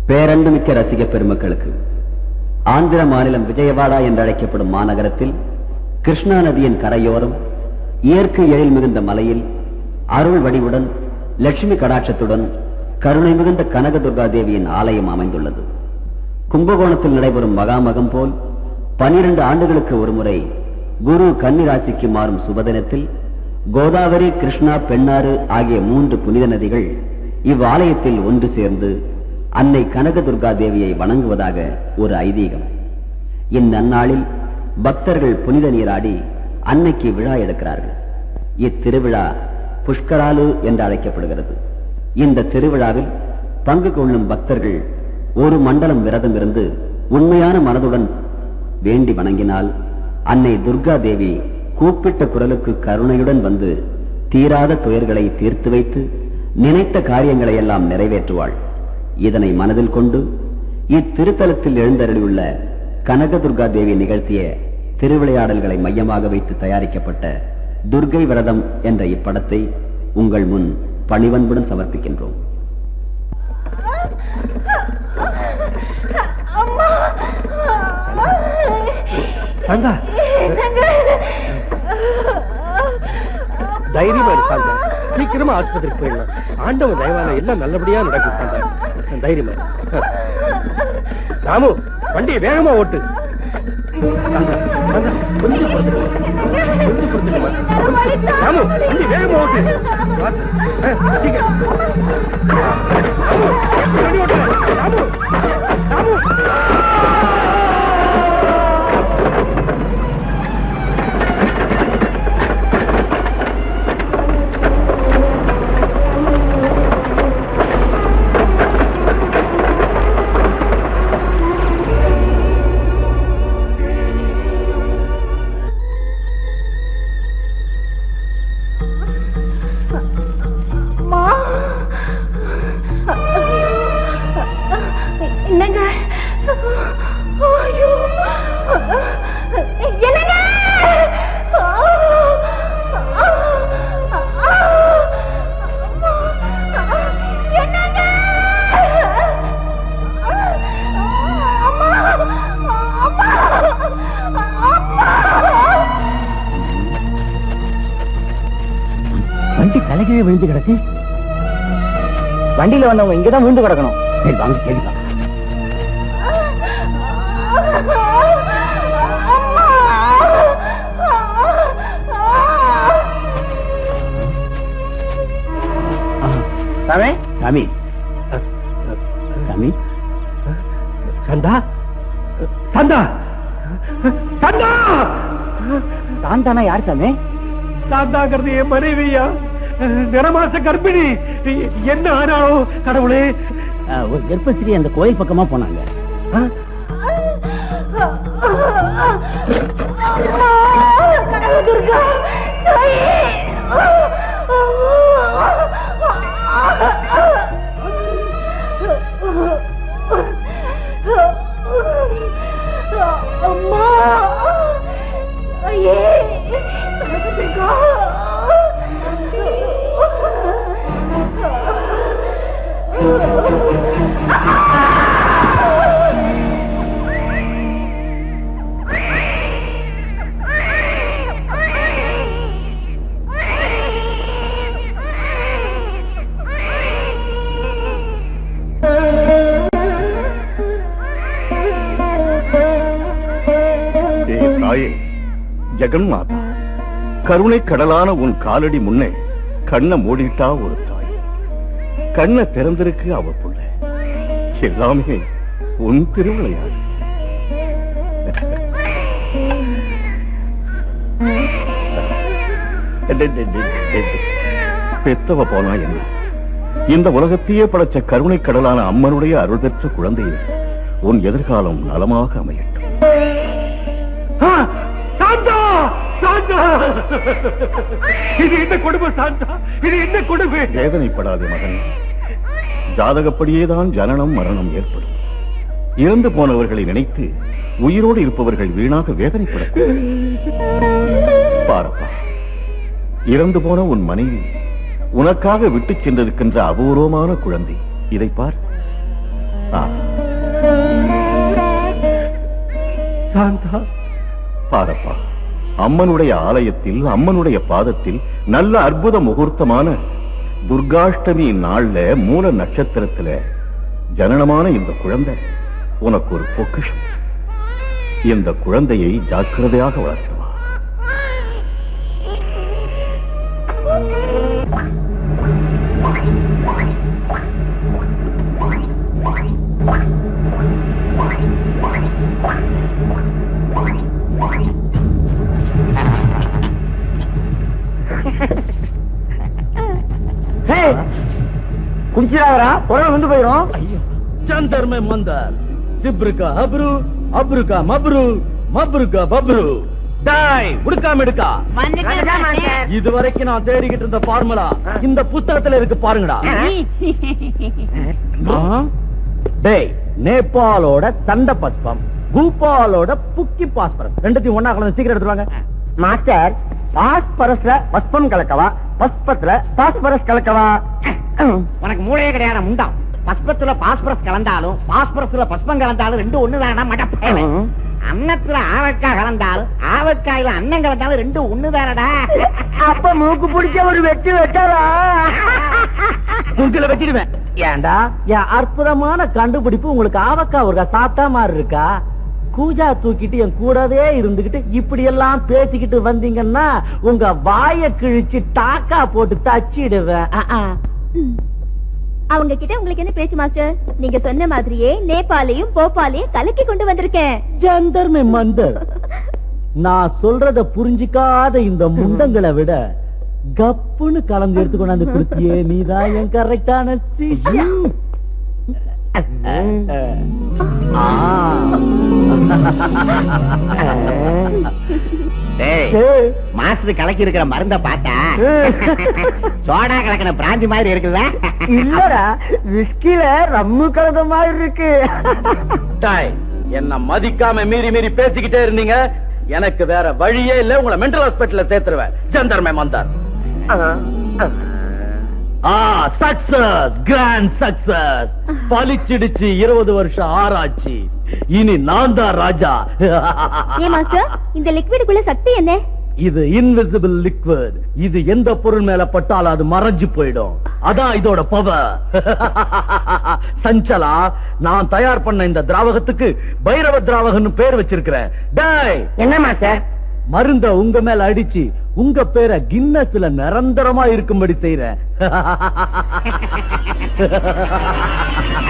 பேரன்புமிக்க ரசிக பெருமக்களுக்கு, ஆந்திர மாநிலம் விஜயவாடா என்று அழைக்கப்படும் மாநகரத்தில் கிருஷ்ணா நதியின் கரையோரம் இயற்கை எழில் மிகுந்த மலையில் அருள் வடிவுடன் லட்சுமி கடாட்சத்துடன் கருணை மிகுந்த கனகதுர்கா தேவியின் ஆலயம் அமைந்துள்ளது. கும்பகோணத்தில் நடைபெறும் மகாமகம் போல் 12 ஆண்டுகளுக்கு ஒருமுறை குரு கன்னிராசிக்கு மாறும் சுபதினத்தில் கோதாவரி, கிருஷ்ணா, பெண்ணாறு ஆகிய 3 புனித நதிகள் இவ்வாலயத்தில் ஒன்று சேர்ந்து அன்னை கனகதுர்கா தேவியை வணங்குவதாக ஒரு ஐதீகம். இந்நன்னாளில் பக்தர்கள் புனித நீராடி அன்னைக்கு விழா எடுக்கிறார்கள். இத்திருவிழா புஷ்கராலு என்று அழைக்கப்படுகிறது. இந்த திருவிழாவில் பங்கு கொள்ளும் பக்தர்கள் ஒரு மண்டலம் விரதம் இருந்து உண்மையான மனதுடன் வேண்டி வணங்கினால் அன்னை துர்கா தேவி கூப்பிட்ட குரலுக்கு கருணையுடன் வந்து தீராத துயர்களை தீர்த்து வைத்து நினைத்த காரியங்களை எல்லாம் நிறைவேற்றுவாள். இதனை மனதில் கொண்டு இத்திருத்தலத்தில் எழுந்தருளியுள்ள கனகதுர்கா தேவி நிகழ்த்திய திருவிளையாடல்களை மையமாக வைத்து தயாரிக்கப்பட்ட துர்கை விரதம் என்ற இப்படத்தை உங்கள் முன் பணிவன்புடன் சமர்ப்பிக்கின்றோம். தைரியமா இருக்காங்க. சீக்கிரமா ஆஸ்பத்திரிக்கு போயிடலாம். ஆண்டவன் தயவான எல்லாம் நல்லபடியா நடக்கும். தைரியமா ராமு, வண்டியை வேகமா ஓட்டு. ராமு, வண்டி வேகமா ஓட்டு. ராமு, ராமு. வண்டி தலைகீழே விழுந்து கிடக்கு. வண்டியில வந்தவங்க இங்கதான் விழுந்து கிடக்கணும். சரி வாங்க, கேள்வி சாமி சாமி சாமி. சந்தா, சந்தா, சந்தா. சாந்தானா யார் சாமி? சாந்தாங்கிறது என் மனைவியா, நிறமாச கர்ப்பிணி. என்ன ஆனாலும் கடவுளே. ஒரு கர்ப்பஸ்ரீ அந்த கோயில் பக்கமா போனாங்க. அம்மா, ஐயே, ஜெகன் மாதா, கருணை கடலான உன் காலடி முன்னே கண்ணை மூடிட்டா ஒரு தாய், கண்ணை திறந்திருக்கு அவ புள்ள. எல்லாமே உன் திருவிளையாடு. பெத்தவ போனா என்ன, இந்த உலகத்தையே படைச்ச கருணை கடலான அம்மனுடைய அருள் பெற்ற குழந்தையே, உன் எதிர்காலம் நலமாக அமையட்டும். இது என்ன கொடுமை சாந்தா, இது என்ன கொடுமை? வேதனைப்படாதே மகன், ஜாதகப்படியேதான் ஜனனம் மரணம் ஏற்படும். இறந்து போனவர்களை நினைத்து உயிரோடு இருப்பவர்கள் வீணாக வேதனைப்பட. பாரப்பா, இறந்து போன உன் மனைவி உனக்காக விட்டுச் சென்றிருக்கின்ற அபூர்வமான குழந்தை. இதை பார். சாந்தா, பாரப்பா, அம்மனுடைய ஆலயத்தில் அம்மனுடைய பாதத்தில் நல்ல அற்புத முகூர்த்தமான துர்காஷ்டமி நாள்ல மூல நட்சத்திரத்துல ஜனனமான இந்த குழந்தை உனக்கு ஒரு பொக்கிஷம். இந்த குழந்தையை ஜாக்கிரதையாக வளர்த்துவா. குடிச்சிடாதரா, குழந்தை வந்து போயிடும். चंदर में मंदर, जिब्र का हब्रू, अब्रू का मब्रू, मब्रू का बब्रू. டாய் உடுக்கா மிடுக்கா. இதுவரைக்கும் நான் தேடிக்கிட்டு இருந்த ஃபார்முலா இந்த புத்தகத்துல இருக்கு பாருங்கடா. டேய், நேபாளோட தண்ட பஸ்பம், பூபாலோட புக்கி பாஸ்பரஸ் ரெண்டுத்தையும் ஒண்ணா கலந்து சீக்கிரம் எடுத்துவாங்க. Master, பாஸ்பரஸ்ல பஸ்பம் கலக்கவா, பஸ்பத்துல phosphorus கலக்கவா? உனக்கு மூளையே கிடையாது முண்டா. பஸ்பத்துல பாஸ்பரஸ் கலந்தாலும் பாஸ்பரஸ்ல பஸ்பம் கலந்தாலும் ரெண்டும் ஒண்ணுதானா மடப்பேன். அன்னத்துல ஆவக்காய் கலந்தாலும் ஆவக்காயில அன்னம் கலந்தாலும் ரெண்டும் ஒண்ணுதானடா. அப்ப மூக்கு பிடிச்ச ஒரு வெட்டு வெட்டாரா? உங்களை வச்சிடுவேன். ஏண்டா, என் அற்புதமான கண்டுபிடிப்பு உங்களுக்கு ஆவக்கா ஒரு சாத்தா மாதிரி இருக்கா? கூஜா தூக்கிட்டு என் கூடவே இருந்துகிட்டு இப்படி எல்லாம் பேசிக்கிட்டு வந்தீங்கன்னா உங்க வாய கிழிச்சு டாக்கா போட்டு தச்சிடுவேன். அவங்க கிட்ட உங்களுக்கு என்ன பேச்சு மாஸ்டர்? நீங்க சொன்ன மாதிரியே நேபாளையும் போபாலையும் கலக்கி கொண்டு வந்திருக்கேன். ஜந்தர் மே மந்தர். நான் சொல்றத புரிஞ்சிக்காத இந்த முண்டங்களை விட கப்புன்னு கலந்து எடுத்து கொண்டாந்து கொடுத்தியே, நீதான் என் கரெக்டான சிஷ்யன். மாசத்துக்கு கலக்கி இருக்கிற மருந்த பார்த்தா சோடா கலக்கின பிராந்தி மாதிரி இருக்குதா? இல்லடா, விஸ்கில ரம்மு கலந்த மாதிரி இருக்கு. டாய், என்ன மதிக்காம மீறி மீறி பேசிக்கிட்டே இருந்தீங்க. எனக்கு வேற வழியே இல்ல, உங்களை மென்டல் ஹாஸ்பிட்டல்ல சேர்த்துருவேன். ஜந்தர் மே மந்தார். Success, grand success. பலிச்சிடுச்சு 20 வருஷம் ஆராய்ச்சி. இனி நான் தான் ராஜா. ஏ மாஸ்டர், இந்த லிக்விடுக்குள்ள சக்தி என்ன? இது இன்விசிபிள் லிக்விட். இது எந்த பொருள் மேல பட்டாலும் அது மறைஞ்சு போயிடும். அதான் இதோட பவர். சஞ்சலா, நான் தயார் பண்ண இந்த திராவகத்துக்கு பைரவ திராவகன்னு பேர் வச்சிருக்கிறேன். டேய், என்ன மாஸ்டர்? மருந்த உங்க மேல அடிச்சு உங்க பேரை கின்னஸ்ல நிரந்தரமா இருக்கும்படி செய்யறேன்.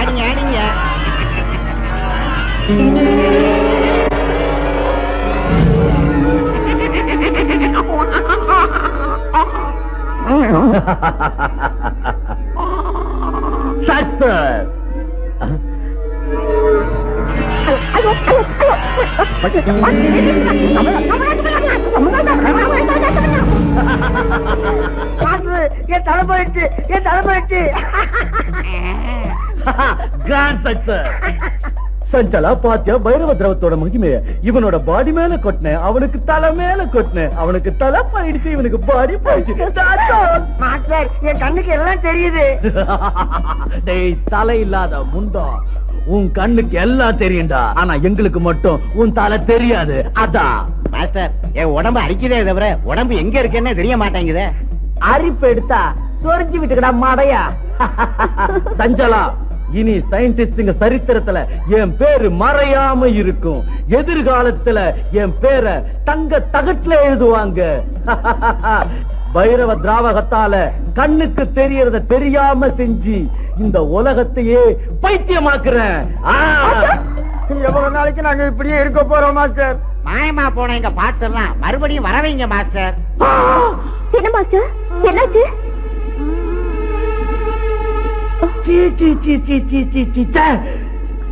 அடிங்க அடிங்க. சக்சஸ். என் தலை போயிடுச்சு, என் தலை போயிடுச்சு. Grand success. சஞ்சலா, பாத்தியா பைரவ திரவத்தோட மகிமைய? இவனோட பாடி மேல கொட்டினேன், அவனுக்கு தலை மேல கொட்டினேன். அவனுக்கு தலை போயிடுச்சு, இவனுக்கு பாடி போயிடுச்சு. மாஸ்டர், என் கண்ணுக்கு எல்லாம் தெரியுது. டேய், தலை இல்லாத முண்டா, உன் கண்ணுக்கு எல்லாம் தெரியும்டா. ஆனா எங்களுக்கு மட்டும் உன் தலை தெரியாது. அதான் மாஸ்டர், என் உடம்பு அரிக்குதே தவிர உடம்பு எங்க இருக்குன்னு தெரிய மாட்டேங்குதே. அரிப்பு எடுத்தா சொரிஞ்சு விட்டுக்கடா மாடையா. சஞ்சலா, இனி சயின்டிஸ்டுங்க சரித்திரத்துல என் பேரு மறையாம இருக்கும். எதிர்காலத்துல என் பேரை தங்க தகட்டுல எழுதுவாங்க. பைரவ திராவகத்தால கண்ணுக்கு தெரியறத தெரியாம செஞ்சு இந்த உலகத்தையே பைத்தியமாக்குறேன். எவ்வளவு நாளைக்கு நாங்க இப்படியே இருக்க போறோம் மாஸ்டர்? மாயமா போன எங்க பாட்டெல்லாம் மறுபடியும் வரவைங்க மாஸ்டர். என்ன மாஸ்டர், என்னாச்சு?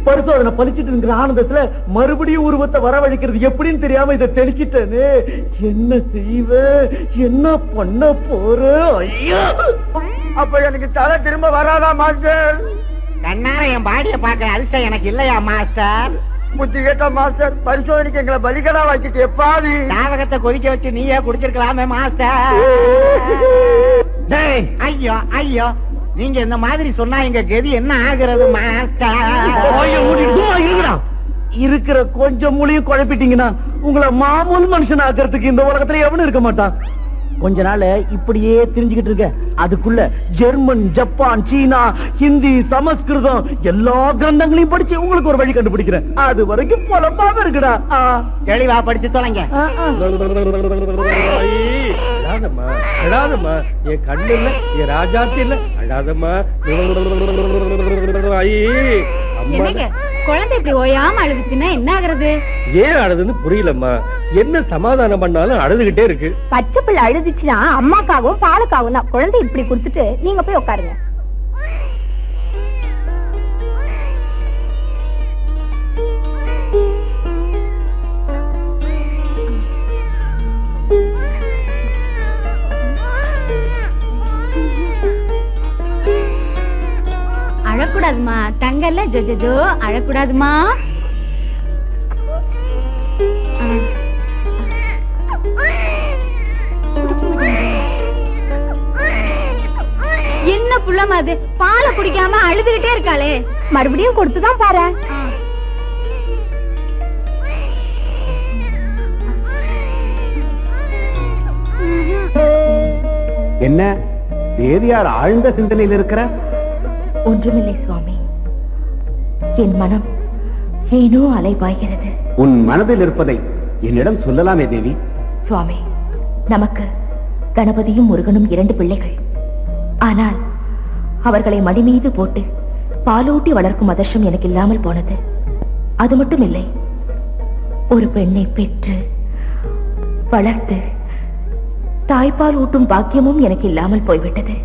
பரிசோதனை பலிச்சிட்டு இருக்கிற ஆனந்தத்துல மறுபடியும் உருவத்தை வரவழைக்கிறது எப்படின்னு தெரியாம இதை தெளிச்சிட்டேன்னு. என்ன செய்வ, என்ன பண்ண போற? ஐயா, அப்ப எனக்கு தலை திரும்ப வராதா மாஸ்டர்? கண்ணார என் பாடிய பாக்குற அதிர்ஷ்டம் எனக்கு இல்லையா மாஸ்டர்? புத்தி கேட்ட மாஸ்டர், பரிசோதனைக்கு எங்களை பலிகடா வச்சுட்டு எப்பாதி தாவகத்தை கொதிக்க வச்சு நீயே குடிச்சிருக்கலாமே மாஸ்டர். ஐயோ ஐயோ, நீங்க இந்த மாதிரி சொன்னா எங்க கதி என்ன ஆகுறது மாஸ்டர்? இருக்கிற கொஞ்சம் மூலியும் குழப்பிட்டீங்கன்னா உங்களை மாமூல் மனுஷன் ஆக்கிறதுக்கு இந்த உலகத்துல எவனும் இருக்க மாட்டான். கொஞ்ச நாள் இப்படியே தெரிஞ்சுக்கிட்டு இருக்க, அதுக்குள்ள ஜெர்மன், ஜப்பான், சீனா, ஹிந்தி, சமஸ்கிருதம் எல்லா கிரந்தங்களையும் படிச்சு உங்களுக்கு ஒரு வழி கண்டுபிடிக்கிறேன். அது வரைக்கும் பொலப்பாக இருக்குடா. தெளிவா படிச்சு தொலைங்க. அழாதம்மா அழாதம்மா, என் கண்ணு இல்ல, என் ராஜாத்தி இல்ல, அழாதம்மா. குழந்தை இப்படி ஓயாம அழுதுச்சுன்னா என்ன ஆகுறது? ஏன் அழுதுன்னு புரியலம்மா. என்ன சமாதானம் பண்ணாலும் அழுதுகிட்டே இருக்கு. பச்சை பிள்ளை அழுதுச்சுன்னா அம்மாக்காகவும் பாலுக்காகவும் தான். குழந்தை இப்படி கொடுத்துட்டு நீங்க போய் உட்காருங்க. அழக்கூடாதுமா தங்கல்ல, ஜோ அழக்கூடாதுமா. என்ன புள்ளமா அது பாலை குடிக்காம அழுதுகிட்டே இருக்காளே, மறுபடியும் கொடுத்துதான் பாரு. என்ன தேவியார் ஆழ்ந்த சிந்தனையில் இருக்கிற? ஒன்றுமில்லை சுவாமி, என் மனம் ஏனோ அலைபாய்கிறது. உன் மனதில் இருப்பதை என்னிடம் சொல்லலாமே தேவி. சுவாமி, நமக்கு கணபதியும் முருகனும் 2 பிள்ளைகள். ஆனால் அவர்களை மடி மீது போட்டு பாலூட்டி வளர்க்கும் அதிர்ஷ்டம் எனக்கு இல்லாமல் போனது. அது மட்டும் இல்லை, ஒரு பெண்ணை பெற்று வளர்த்து தாய்ப்பால் ஊட்டும் பாக்கியமும் எனக்கு இல்லாமல் போய்விட்டது.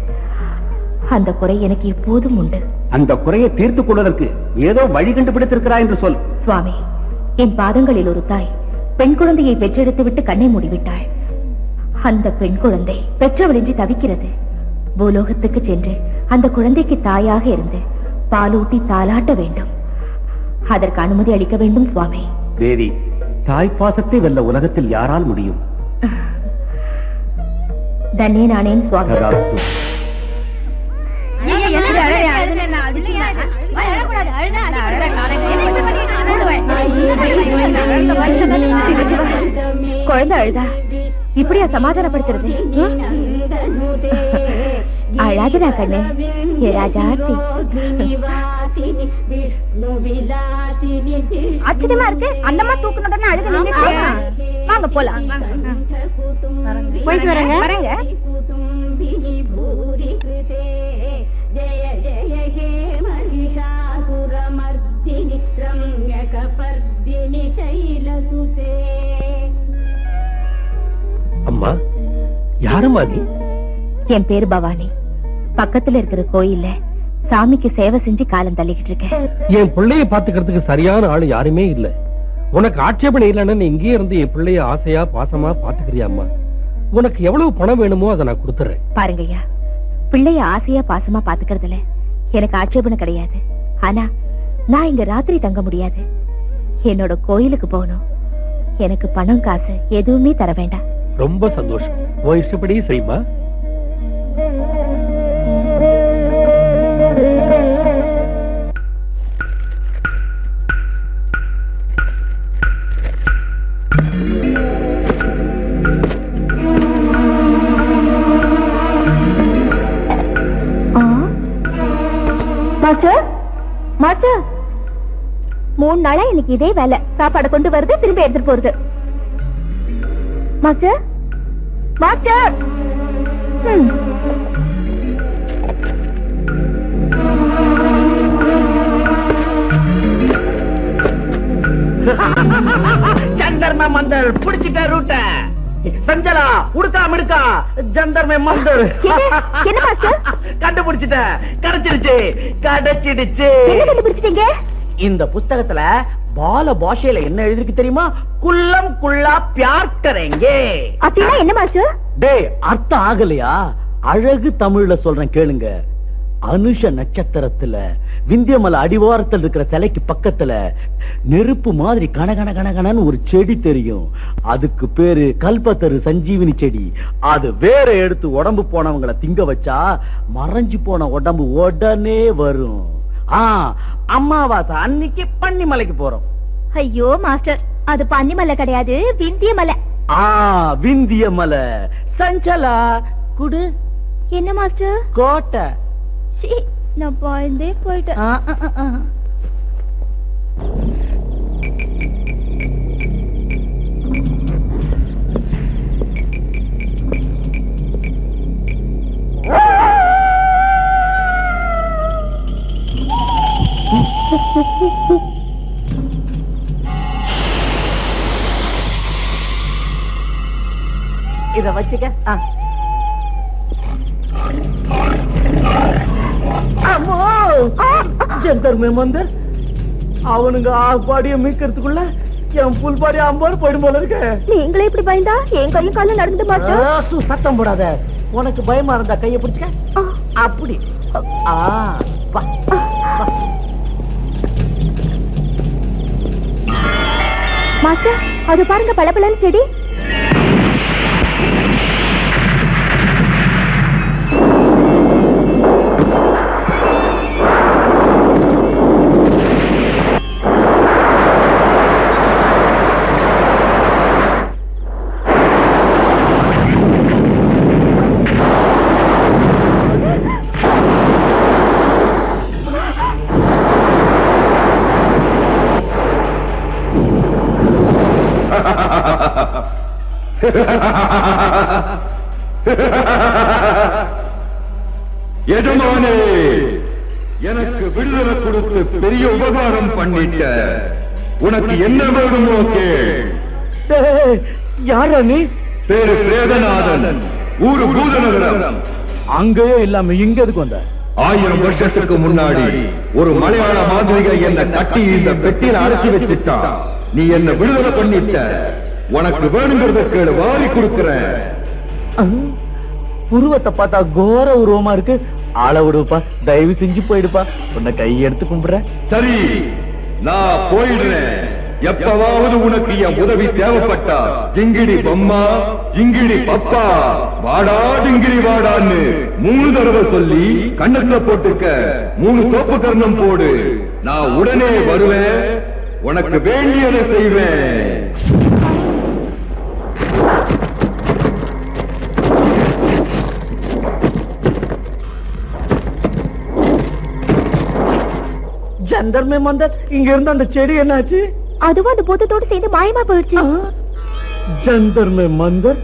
அந்த குறை எனக்கு எப்போதும் உண்டு. அந்த குறையை தீர்த்துக் கொள்வதற்கு ஏதோ வழி கண்டுபிடித்திருக்கிறாய் என்று சொல். சுவாமி, என் பாதங்களில் ஒரு தாய் பெண் குழந்தையை பெற்றெடுத்து விட்டு கண்ணை மூடிவிட்டாள். அந்த பெண் குழந்தை பெற்றவளின்றி தவிக்கிறது. பூலோகத்துக்கு சென்று அந்த குழந்தைக்கு தாயாக இருந்து பாலூட்டி தாலாட்ட வேண்டும். அதற்கு அனுமதி அளிக்க வேண்டும் சுவாமி. தேவி, தாய்ப்பாசத்தை வெல்ல உலகத்தில் யாரால் முடியும்? தன்யே நானேன் சுவாமி. ததாஸ்து. குழந்தை அழுதா இப்படியா சமாதானப்படுத்துறது? அழாதுடா கண்ணு, ஏ ராஜாத்தி. ஆச்சரியமா இருக்கு, அந்தமா தூக்கணும்னு அழுது நின்னுட்டு. வாங்க போலாம். போயிட்டு வரேங்க. வரேங்க. அம்மா, யாரும்மா நீ? என் பேரு பவானி. பக்கத்துல இருக்கிற கோயில்ல சாமிக்கு சேவை செஞ்சு காலம் தள்ளிக்கிட்டு இருக்கேன். என் பிள்ளைய பாத்துக்கிறதுக்கு சரியான ஆளு யாருமே இல்ல. உனக்கு ஆட்சேபனை இல்லைன்னு இங்கே இருந்து என் பிள்ளைய ஆசையா பாசமா பாத்துக்கிறியாம்மா? உனக்கு எவ்வளவு பணம் வேணுமோ அதை நான் கொடுத்துறேன். பாருங்கய்யா, பிள்ளைய ஆசையா பாசமா பாத்துக்கிறதுல எனக்கு ஆட்சேபனை கிடையாது. ஆனா நான் இங்க ராத்திரி தங்க முடியாது. என்னோட கோயிலுக்கு போகணும். எனக்கு பணம் காசு எதுவுமே தர வேண்டாம். ரொம்ப சந்தோஷம். உன் இஷ்டப்படி செய்யுமா. மாஸ்டர், மாஸ்டர், 3 நாளா எனக்கு இதே வேலை. சாப்பாடு கொண்டு வருது, திரும்பி எடுத்துட்டு போறது. Master, master. ஜந்தர் மே மந்தர் புடிச்சிட்ட ரூட்ட. சஞ்சலா உடுக்கா மிடுக்கா ஜந்தர் மே மந்தர். என்ன மாஸ்டர்? கண்டுபிடிச்சிட்ட. கிடைச்சிடுச்சு, கிடைச்சிடுச்சு. என்ன கண்டுபிடிச்சிட்டீங்க? இந்த புத்தகத்துல பால பாஷையில என்ன எழுதிருக்கு தெரியுமா? குல்லம் குல்லா பியார் கரேங்கே. அப்படின்னா என்ன மாஸ்டர்? டேய், அர்த்தம் ஆகலையா? அழகு தமிழ்ல சொல்றேன் கேளுங்க. அனுஷ நட்சத்திரத்துல விந்தியமலை அடிவாரத்தில் இருக்கிற சிலைக்கு பக்கத்துல நெருப்பு மாதிரி கனகன கனகனன்னு ஒரு செடி தெரியும். அதுக்கு பேரு கல்பத்தரு சஞ்சீவினி செடி. அது வேற எடுத்து உடம்பு போனவங்களை திங்க வச்சா மறைஞ்சு போன உடம்பு உடனே வரும். அம்மாவாசை அன்னைக்கு பன்னிமலைக்கு போறோம். ஐயோ மாஸ்டர், அது பன்னிமலை கிடையாது, விந்திய மலை. விந்திய மலை. சஞ்சலா குடு. என்ன மாஸ்டர்? கோட்டை. சீ, நான் பயந்தே போயிட்டேன். இத வச்சுக்க. ஜந்தர் மே மந்தர், அவனுங்க ஆப்பாடிய மீக்கிறதுக்குள்ள என் புல்பாடி அம்பாடு போயிடும் போல இருக்கு. நீங்களே இப்படி பயந்தா என் கையும் காலம் நடந்து மாட்டோம். சத்தம் போடாத. உனக்கு பயமா இருந்தா கைய பிடிச்சுக்க. அப்படி. மாஸ்டர், அது பாருங்க, பளபளன்னு செடி. எஜமானே, எனக்கு விடுதலை கொடுத்து பெரிய உபகாரம் பண்ணிட்ட. உனக்கு என்ன வேணுமோ கேள். யாரா நீ? பேரு பிரேதநாதன், ஊரு பூதநகரம். அங்கேயே இல்லாம இங்க எதுக்கு வந்த? 1000 வருஷத்துக்கு முன்னாடி ஒரு மலையாள மாந்திரிகை என்ன கட்டி இந்த பெட்டியில அடைச்சி வச்சுட்டா. நீ என்ன விடுதலை பண்ணிட்ட. உனக்கு வேணுங்கிறத கேளு, வாரி கொடுக்கிறேன். உருவத்தை பார்த்தா கோர உருவமா இருக்கு. ஆள விடுப்பா, தயவு செஞ்சு போயிடுப்பா. உன்னை கையெடுத்து கும்பிடுற. சரி, நான் போயிடுறேன். எப்பவாவது உனக்கு என் உதவி தேவைப்பட்டா ஜிங்கிடி பொம்மா, ஜிங்கிடி பப்பா, வாடா ஜிங்கிடி வாடான்னு 3 தடவை சொல்லி கண்ணத்துல போட்டுக்க. 3 தோப்பு கர்ணம் போடு. நான் உடனே வருவேன். உனக்கு வேண்டியதை செய்வேன். ஜந்தர் மே மந்தர், இங்க இருந்த அந்த செடி என்னாச்சு? அதுவும் அந்த பூதத்தோடு சேர்ந்து மாயமா போயிடுச்சு. ஜந்தர் மே மந்தர்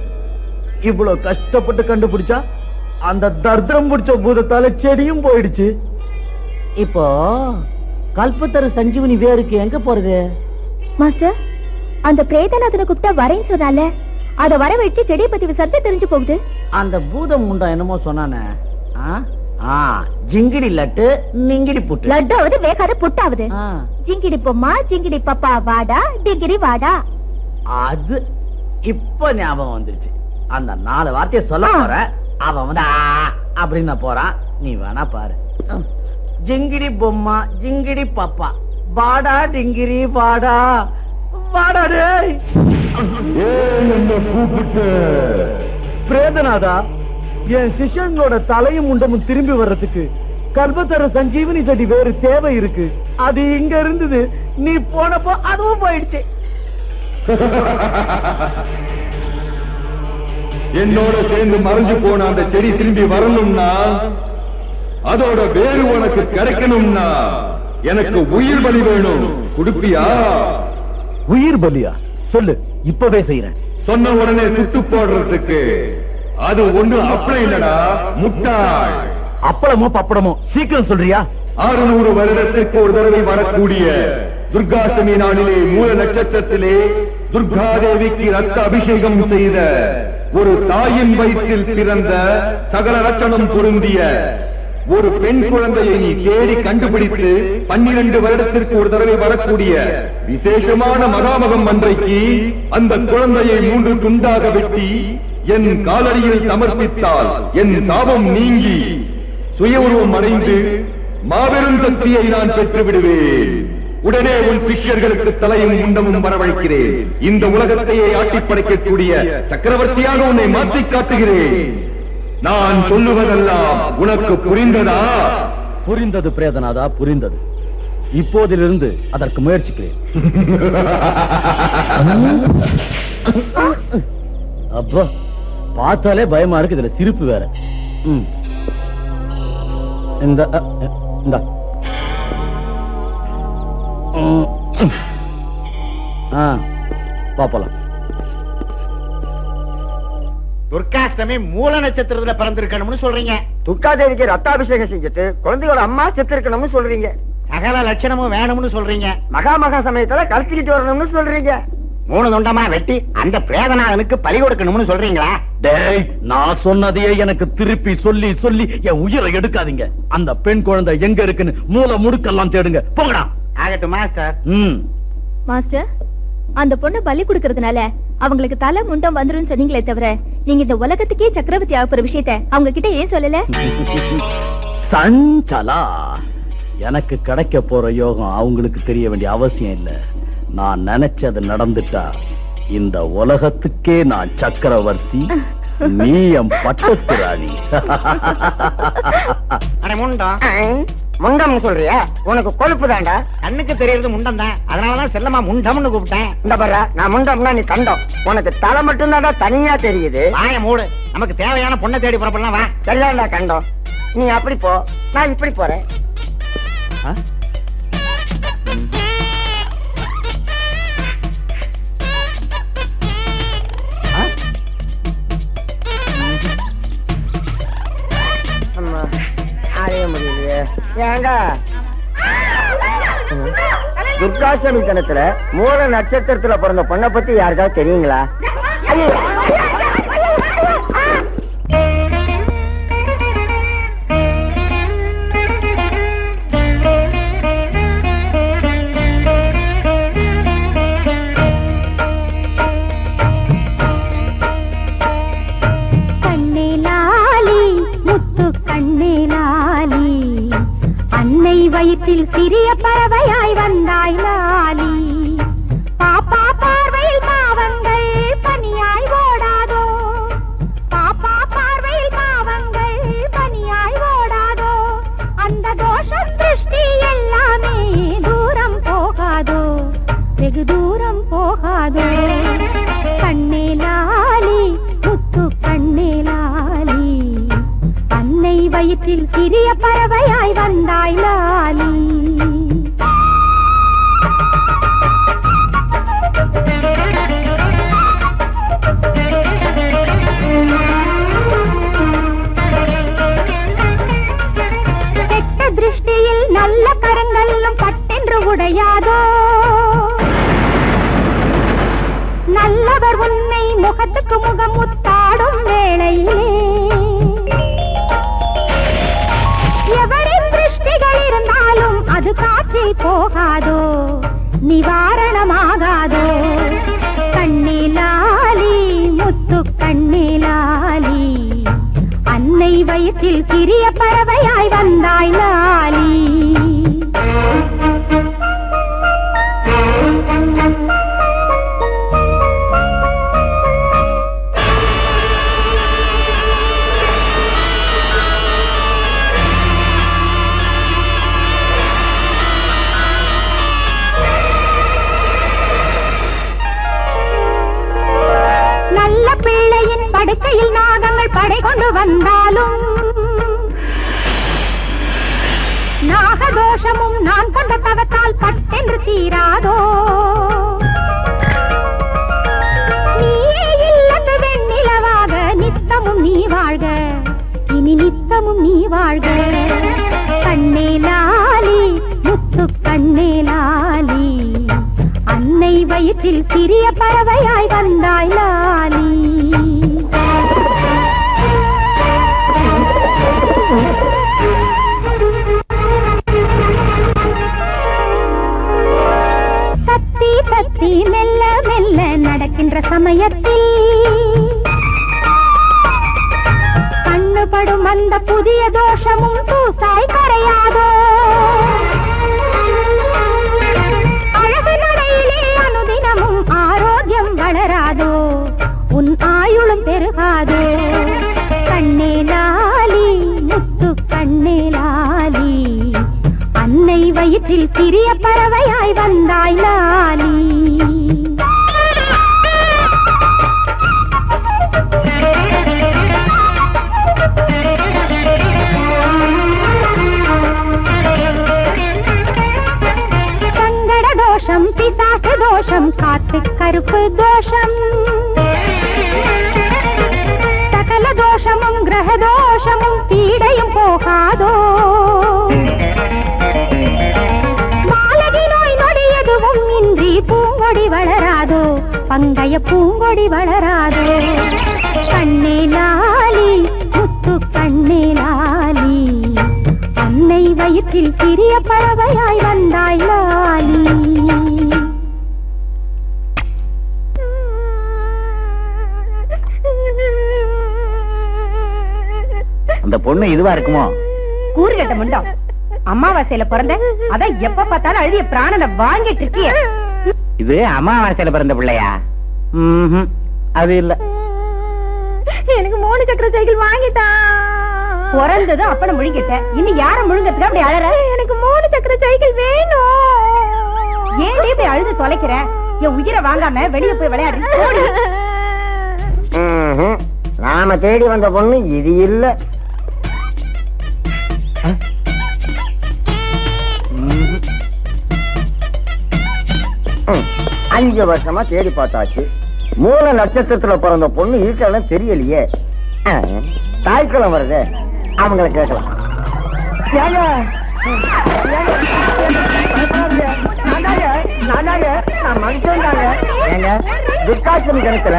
இவ்வளவு கஷ்டப்பட்டு கண்டுபிடிச்சா அந்த தர்தரம் பிடிச்ச பூதத்தால செடியும் போயிடுச்சு. இப்போ கல்பத்தரு சஞ்சீவனி வேருக்கு எங்க போறது? மாஸ்டர், அந்த பிரேதநாதனை கூப்பிட்டா வரேன்னு சொன்னால, அத வர வச்சு செடியை பத்தி விசாரிச்சு தெரிஞ்சு போகுது. அந்த பூதம் முண்டா என்னமோ சொன்னானே, ஜிங்கிடி லட்டு நிங்கிடி புட்டு. லட்டாவது வேகாத புட்டாவது. ஜிங்கிடி பொம்மா, ஜிங்கிடி பப்பா, வாடா டிங்கிடி வாடா. அது இப்ப ஞாபகம் வந்துருச்சு. அந்த 4 வார்த்தையை சொல்ல போற. அவன் வந்து அப்படின்னு போறான். நீ வேணா பாரு. ஜிங்கிடி பொம்மா, ஜிங்கிடி பப்பா, வாடா டிங்கிரி வாடா. வாடா டேய். பிரேதநாதா, என் சிஷ்யங்களோட தலையும் முண்டமும் திரும்பி வர்றதுக்கு கல்பத்தர சஞ்சீவனி செடி வேறு தேவை இருக்கு. அது இங்க இருந்தது. நீ போனப்போ அதுவும் போயிடுச்சு. என்னோட சேர்ந்து மறைஞ்சு போன அந்த செடி திரும்பி வரணும்னா, அதோட வேறு உனக்கு கிடைக்கணும்னா எனக்கு உயிர் பலி வேணும். கொடுப்பியா? உயிர் பலியா? சொல்லு, இப்பவே செய்யறேன். சொன்ன உடனே சுட்டு போடுறதுக்கு அது ஒண்ணு அப்ளை இல்லடா, முட்டாள். அப்பளமோ பப்படமோ, சீக்கிரம் சொல்றியா? 600 வருடத்திற்கு ஒரு தடவை வரக்கூடிய துர்காஷ்டமி நாளிலே மூல நட்சத்திரத்திலே துர்கா தேவிக்கு ரத்த அபிஷேகம் செய்த ஒரு தாயின் வயிற்றில் பிறந்த சகல லட்சணம் பொருந்திய ஒரு பெண் குழந்தையை நீ தேடி கண்டுபிடித்து 12 வருடத்திற்கு ஒரு தடவை வரக்கூடிய விசேஷமான மகாமகம் அன்றைக்கு அந்த குழந்தையை 3 துண்டாக வெட்டி என் காலடியில் சமர்ப்பித்தால் என் சாபம் நீங்கி சுய உருவம் அடைந்து மாபெரும் சக்தியை நான் பெற்று விடுவேன். உடனே உன் சிஷ்யர்களுக்கு தலையும் முண்டமும் வரவழைக்கிறேன். இந்த உலகத்தையே ஆட்டிப் படைக்கக்கூடிய சக்கரவர்த்தியாக உன்னை மாற்றிக் காட்டுகிறேன். நான் சொல்லுவதெல்லாம் உனக்கு புரிந்ததா? புரிந்தது பிரேதநாதா, புரிந்தது. இப்போதிலிருந்து அதற்கு முயற்சிக்கிறேன். அப்பா பார்த்தாலே பயமா இருக்கு, இதுல சிரிப்பு வேற. இந்த பாப்பலாம். துர்காஷ்டமி மூல நட்சத்திரத்துல பிறந்திருக்கணும்னு சொல்றீங்க. துர்காதேவிக்கு ரத்தாபிஷேகம் செஞ்சுட்டு குழந்தையோட அம்மா செத்து இருக்கணும்னு சொல்றீங்க. சகல லட்சணமும் வேணும்னு சொல்றீங்க. மகா சமயத்துல கழிச்சுக்கிட்டு வரணும்னு சொல்றீங்க. 3 துண்டமா வெட்டி அந்த பிரேதநாதனுக்கு பலி கொடுக்கணும்னு சொல்றீங்களா? டேய், நான் சொன்னதையே எனக்கு திருப்பி சொல்லி சொல்லி என் உயிரை எடுக்காதீங்க. அந்த பெண் குழந்தை எங்க இருக்குன்னு மூல முடுக்கெல்லாம் தேடுங்க. போங்கடா. ஆகட்டும் மாஸ்டர். மாஸ்டர், அந்த பொண்ணு பலி கொடுக்கறதுனால அவங்களுக்கு தலை முண்டம் வந்துரும் சொன்னீங்களே தவிர நீங்க இந்த உலகத்துக்கே சக்கரவர்த்தி ஆக போற விஷயத்த அவங்க கிட்ட ஏன் சொல்லல? சஞ்சலா, எனக்கு கிடைக்க போற யோகம் அவங்களுக்கு தெரிய வேண்டிய அவசியம் இல்ல. நான் நினைச்சது நடந்துட்டா இந்த உலகத்துக்கே நான் சக்கரவர்த்தி, நீ என் பட்டத்து ராணி. அட முண்டம். முண்டம்னு சொல்றியா? உனக்கு கொழுப்பு தாண்டா. கண்ணுக்கு தெரியறது முண்டம் தான், அதனாலதான் செல்லமா முண்டம்னு கூப்பிட்டேன். இந்த பாரு, நான் முண்டம்னா நீ கண்டம். உனக்கு தலை மட்டும் தாண்டா தனியா தெரியுது. வாய மூடு. நமக்கு தேவையான பொண்ணை தேடி புறப்படலாம். வா. சரிதாண்டா கண்டம். நீ அப்படி போ, நான் இப்படி போறேன். அடைய முடியலையே. ஏங்க துர்காஷ்டமி தினத்துல மூல நட்சத்திரத்துல பிறந்த பொண்ணை பத்தி யாருக்காவது தெரியுங்களா? வயிற்றில் சிறிய பறவையாய் வந்தாய் லாலி. பாப்பா பார்வையில் பாவங்கள் பனியாய் ஓடாதோ. பாப்பா பார்வையில் பாவங்கள் பனியாய் ஓடாதோ. அந்த தோஷம் திருஷ்டி எல்லாமே தூரம் போகாதோ, வெகு தூரம் போகாதோ. கண்ணே லாலி, முத்து கண்ணே லாலி, அன்னை வயிற்றில் சிறிய பறவையாய் வந்தாய் லாலி. கெட்ட திருஷ்டியில் நல்ல கரங்களும் பட்டென்று உடையாதோ. நல்லவர் உன்னை முகத்துக்கு முகம் முத்தாடும் வேளையிலே எவரின் திருஷ்டிகள் இருந்தாலும் அது காற்றில் போகாதோ, நிவாரணமாகாதோ. கண்ணே லாலி, முத்து கண்ணே லாலி, அன்னை வயிற்றில் சிறிய பறவையாய் வந்தாய் லாலி. படுக்கையில் நாகங்கள் படை கொண்டு வந்தாலும் நாகதோஷமும் நான் கொண்ட தவத்தால் பட்டென்று தீராதோ. நீயே இல்லத்து வெண்ணிலவாக நித்தமும் நீ வாழ்க, இனி நித்தமும் நீ வாழ்க. கண்ணே லாலி, முத்து கண்ணே லாலி, அன்னை வயிற்றில் சிறிய பறவையாய் வந்தாய் லாலி. தத்தி தத்தி மெல்ல மெல்ல நடக்கின்ற சமயத்தில் கண்ணுபடும் அந்த புதிய தோஷமும் தூசாய் கரையாதோ. அழகு நடையிலே அனுதினமும் ஆரோக்கியம் வளராதோ, உன் ஆயுளும் பெருகாதோ. கண்ணே லாலி, முத்து கண்ணே லாலி, அன்னை வயிற்றில் வயிற்றில் சிறிய பறவையாய் வந்தாய் லாலி. சங்கட தோஷம், பிசாச தோஷம், காத்து கருப்பு தோஷம், சகல தோஷமும் கிரக தோஷமும் பீடையும் போகாதோ. மாலகி நோய் நொடி எதுவும் இன்றி பூங்கொடி வளராதோ, பங்கைய பூங்கொடி வளராதோ. கண்ணே லாலி, முத்து கண்ணே லாலி, அன்னை வயிற்றில் சிறிய பறவையாய் வந்தாய் லாலி. அந்த பொண்ணு இதுவா இருக்குமோ? கூறு கட்ட முண்டம், அமாவாசையில பிறந்த அதான் எப்ப பார்த்தாலும் அழுதிய பிராணனை வாங்கிட்டு இருக்கிய. இது அமாவாசையில பிறந்த பிள்ளையா? அது இல்ல. எனக்கு 3 சக்கர சைக்கிள் வாங்கிட்டா. பிறந்ததும் அப்பனை முழுங்கிட்ட, இன்னும் யார முழுங்கத்துக்கு அப்படி அழற? எனக்கு 3 சக்கர சைக்கிள் வேணும். ஏன் இப்படி அழுது தொலைக்கிற? என் உயிரை வாங்காம வெளியே போய் விளையாடு. நாம தேடி வந்த பொண்ணு இது இல்ல. 5 வருஷமா தேடி பார்த்தாச்சு. மூல நட்சத்திரத்துல பிறந்த பொண்ணு இருக்கலாம் தெரியலையே. தாய்க்குளம் வருது, அவங்கள கேட்கலாம். துர்காஷ்டமி தினத்துல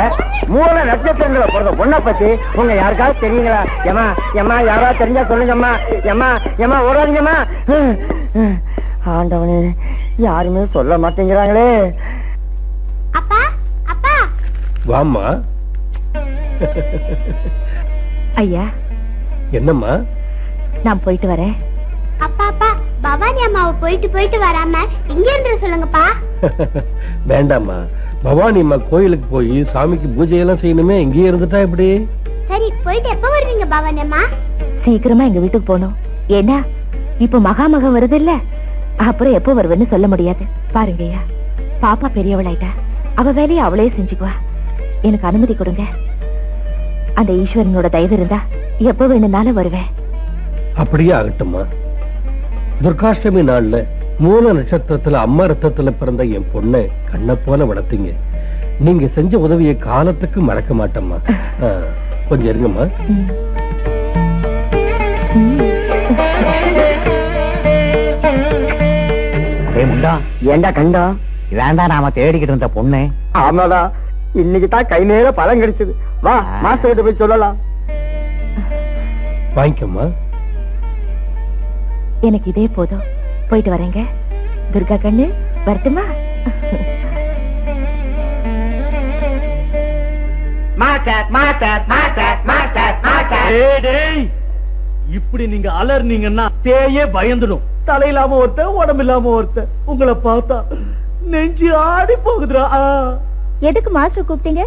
மூல நட்சத்திரங்களை பிறந்த பொண்ணை பத்தி உங்க யாருக்காவது தெரியுங்களா? ஏமா ஏமா யாராவது தெரிஞ்சா சொல்லுங்கம்மா. ஏமா ஏமா ஓடாதீங்கம்மா. ஆண்டவனே, யாருமே சொல்ல மாட்டேங்கிறாங்களே. அப்பா அப்பா. வாம்மா. ஐயா. என்னம்மா? நான் போயிட்டு வரேன். அப்பா அப்பா, பவானி அம்மாவை போயிட்டு வராம இங்க இருந்து சொல்லுங்கப்பா. வேண்டாம்மா, பவானி அம்மா கோயிலுக்கு போய் சாமிக்கு பூஜை எல்லாம் செய்யணுமே, இங்கேயே இருந்துட்டா எப்படி? சரி, போயிட்டு எப்ப வருவீங்க பவானி அம்மா? சீக்கிரமா எங்க வீட்டுக்கு போகணும். ஏன்னா இப்ப மகாமகம் வருது இல்ல, அப்புறம் எப்போ வருவேன்னு சொல்ல முடியாது. பாருங்கய்யா, பாப்பா பெரியவளாயிட்டா, அவ வேலையை அவளே செஞ்சுக்குவா. எனக்கு அனுமதி கொடுங்க. அந்த ஈஸ்வரனோட தயவு இருந்தா எப்ப வேணும்னாலும் வருவேன். அப்படியே ஆகட்டும்மா. துர்காஷ்டமி நாள்ல மூல நட்சத்திரத்துல அம்மா ரத்தத்துல பிறந்த என் பொண்ணை கண்ணை போல வளர்த்தீங்க. நீங்க செஞ்ச உதவியை காலத்துக்கு மறக்க மாட்டோம்மா. கொஞ்சம் இருங்கம்மா. ஏண்டா கண்டா, இதாண்டா நாம தேடிக்கிட்டு இருந்த பொண்ணு. ஆமாடா, இன்னைக்கு தான் கை நேர பழம் கிடைச்சது. வா, மாஸ்டர் போய் சொல்லலாம். வாங்கிக்கம்மா. எனக்கு இதே போதும். போயிட்டு வரேங்க. துர்கா கண்ணு, வரட்டுமா? இப்படி நீங்க அலர்னீங்கன்னா தேயே பயந்துடும். தலையில்லாம ஒருத்த, உடம்பில்லாம ஒருத்த. உங்களை பார்த்தா நெஞ்சு ஆடி போகுதுடா. எதுக்கு மாஸ்டர் கூப்பிட்டீங்க?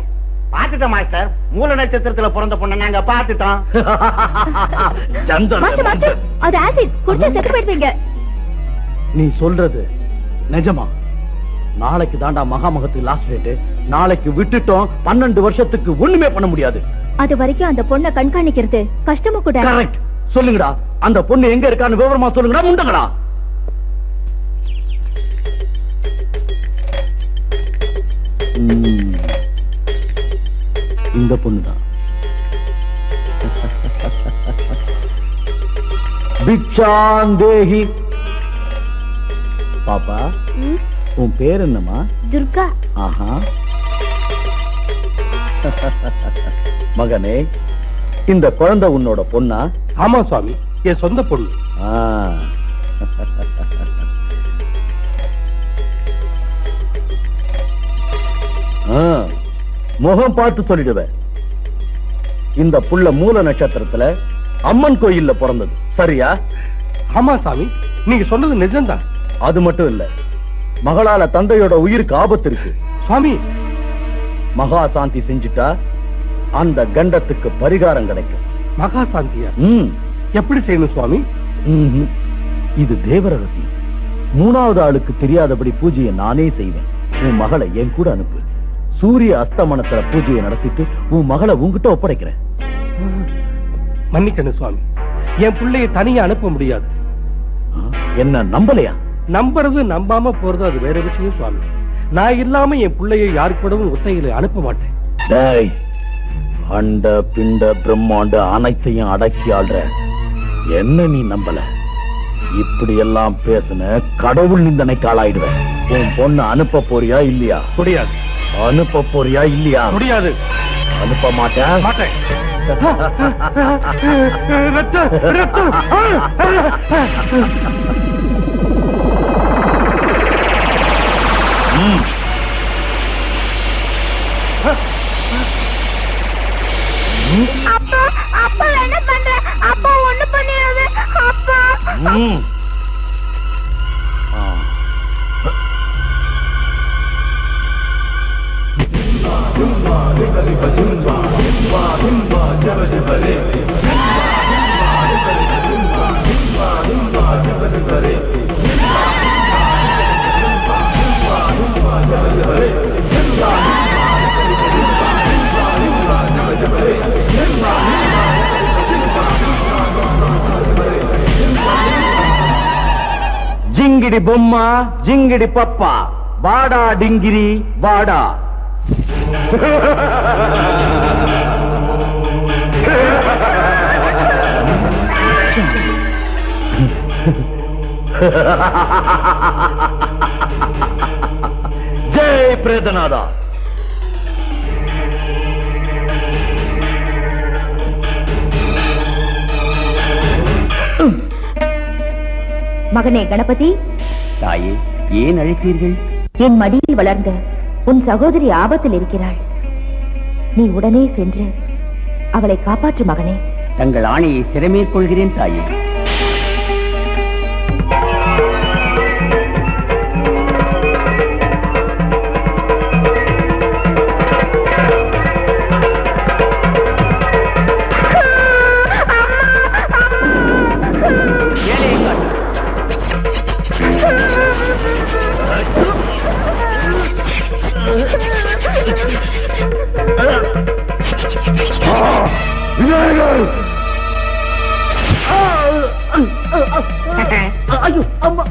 பாத்துட்டோம் மாஸ்டர், மூல நட்சத்திரத்துல பிறந்த பொண்ணை நாங்க பாத்துட்டோம். மாஸ்டர், மாஸ்டர், அது ஆசிட் குடிச்சா செத்து போயிடுவீங்க. நீ சொல்றது நிஜமா? நாளைக்கு தாண்டா மகாமகத்துக்கு லாஸ்ட் டேட். நாளைக்கு விட்டுட்டோம், 12 வருஷத்துக்கு ஒண்ணுமே பண்ண முடியாது. அது வரைக்கும் அந்த பொண்ணை கண்காணிக்கிறது கஷ்டமா கூட. கரெக்ட். சொல்லுங்கடா, அந்த பொண்ணு எங்க இருக்கான்னு விவரமா சொல்லுங்கடா, முண்டங்கடா. இந்த பொண்ணுதான். பிச்சாந்தேகி. பாப்பா, உன் பேர் என்னம்மா? துர்கா. ஆஹா. மகனே, இந்த குழந்தை உன்னோட பொண்ணா? ஆமா சுவாமி, என் சொந்த பொண்ணு. முகம் பார்த்து சொல்லிடுவேன். இந்த புள்ள மூல நட்சத்திரத்துல அம்மன் கோயில்ல பிறந்தது, சரியா? ஆமா சாமி, நீங்க சொன்னது நிஜம்தான். அது மட்டும் இல்ல, மகளால தந்தையோட உயிருக்கு ஆபத்து இருக்கு. சுவாமி, மகா சாந்தி செஞ்சுட்டா அந்த கண்டத்துக்கு பரிகாரம் கிடைக்கும். மகா சாந்தியா? ம். எப்படி செய்யணும் சுவாமி? இது தேவ ரகசியம். மூணாவது ஆளுக்கு தெரியாதபடி பூஜையை நானே செய்வேன். உன் மகளை என் கூட அனுப்பு. சூரிய அஸ்தமனத்துல பூஜையை நடத்திட்டு உன் மகளை உன்கிட்ட ஒப்படைக்கிறேன். மன்னிக்கணும் சுவாமி, என் பிள்ளையை தனியா அனுப்ப முடியாது. என்ன நம்பலையா? நம்புறது நம்பாம போறது அது வேற விஷயம் சுவாமி. நான் இல்லாம என் பிள்ளையை யாருக்கு கூடவும் ஒத்தையில அனுப்ப மாட்டேன். டேய், அண்ட பிண்ட பிரம்மாண்ட அனைத்தையும் அடக்கி ஆள்ற என்ன நீ நம்பல? இப்படி எல்லாம் பேசுன கடவுள் நிந்தனைக்கு ஆளாயிடுவேன். உன் பொண்ணு அனுப்ப போறியா இல்லையா? முடியாது. அனுப்ப போறியா இல்லையா? முடியாது. அனுப்ப மாட்டேன். மாட்டேன். அப்பா அப்பா என்ன பண்ற? அப்பா ஒண்ணு பண்ணிடாத அப்பா. ஜிங்கிடி பொம்மா ஜிங்கிடி பப்பா, வாடா டிங்கிரி வாடா. ஜெய் பிரேதநாதா. மகனே கணபதி, தாயே, ஏன் அழைத்தீர்கள்? என் மடியில் வளர்ந்த உன் சகோதரி ஆபத்தில் இருக்கிறாள். நீ உடனே சென்று அவளை காப்பாற்று மகனே. தங்கள் ஆணையை சிறமேற்கொள்கிறேன் தாயே. ஐயோ அம்மா.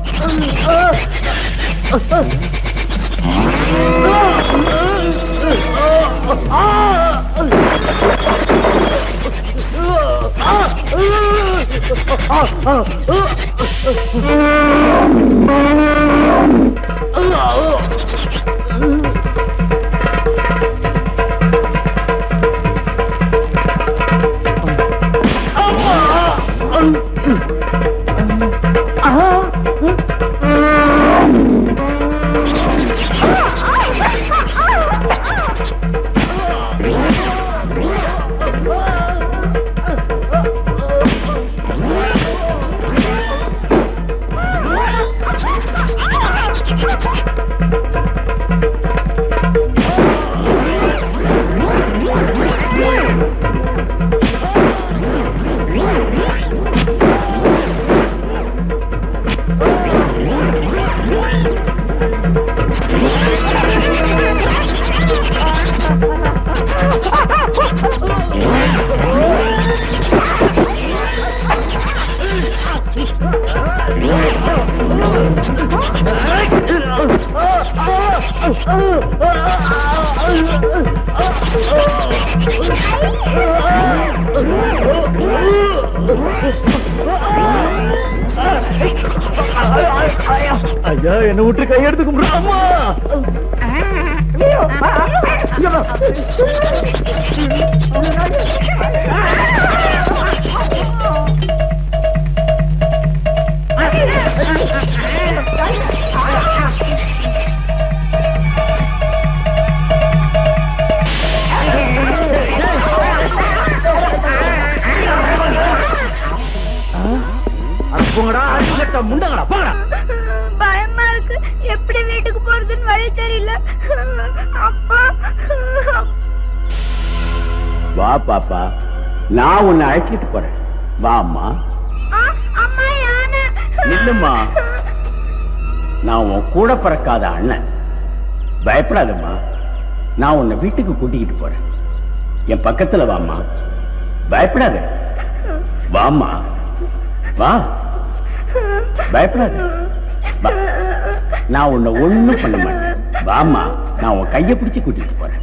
ஐயா, என்ன விட்டு கையெடுத்து கும்பிடுறாமா? முண்டங்கடா போங்கடா. பயமா இருக்கு. எப்படி வீட்டுக்கு போறதுன்னு வழி தெரியல. அப்பா வா பாப்பா, நான் உன்னை அழைச்சிட்டு போறேன். வா அம்மா. அம்மா யானை. நில்லுமா. நான் உன் கூட பிறக்காத அண்ணன். பயப்படாதம்மா, நான் உன்னை வீட்டுக்கு கூட்டிக்கிட்டு போறேன். என் பக்கத்துல வாம்மா, பயப்படாத. வாம்மா, வா, பயப்படாத. நான் உன்னை ஒண்ணும் பண்ண மாட்டேன். வாம்மா, நான் உன் கையை பிடிச்சு கூட்டிட்டு போறேன்.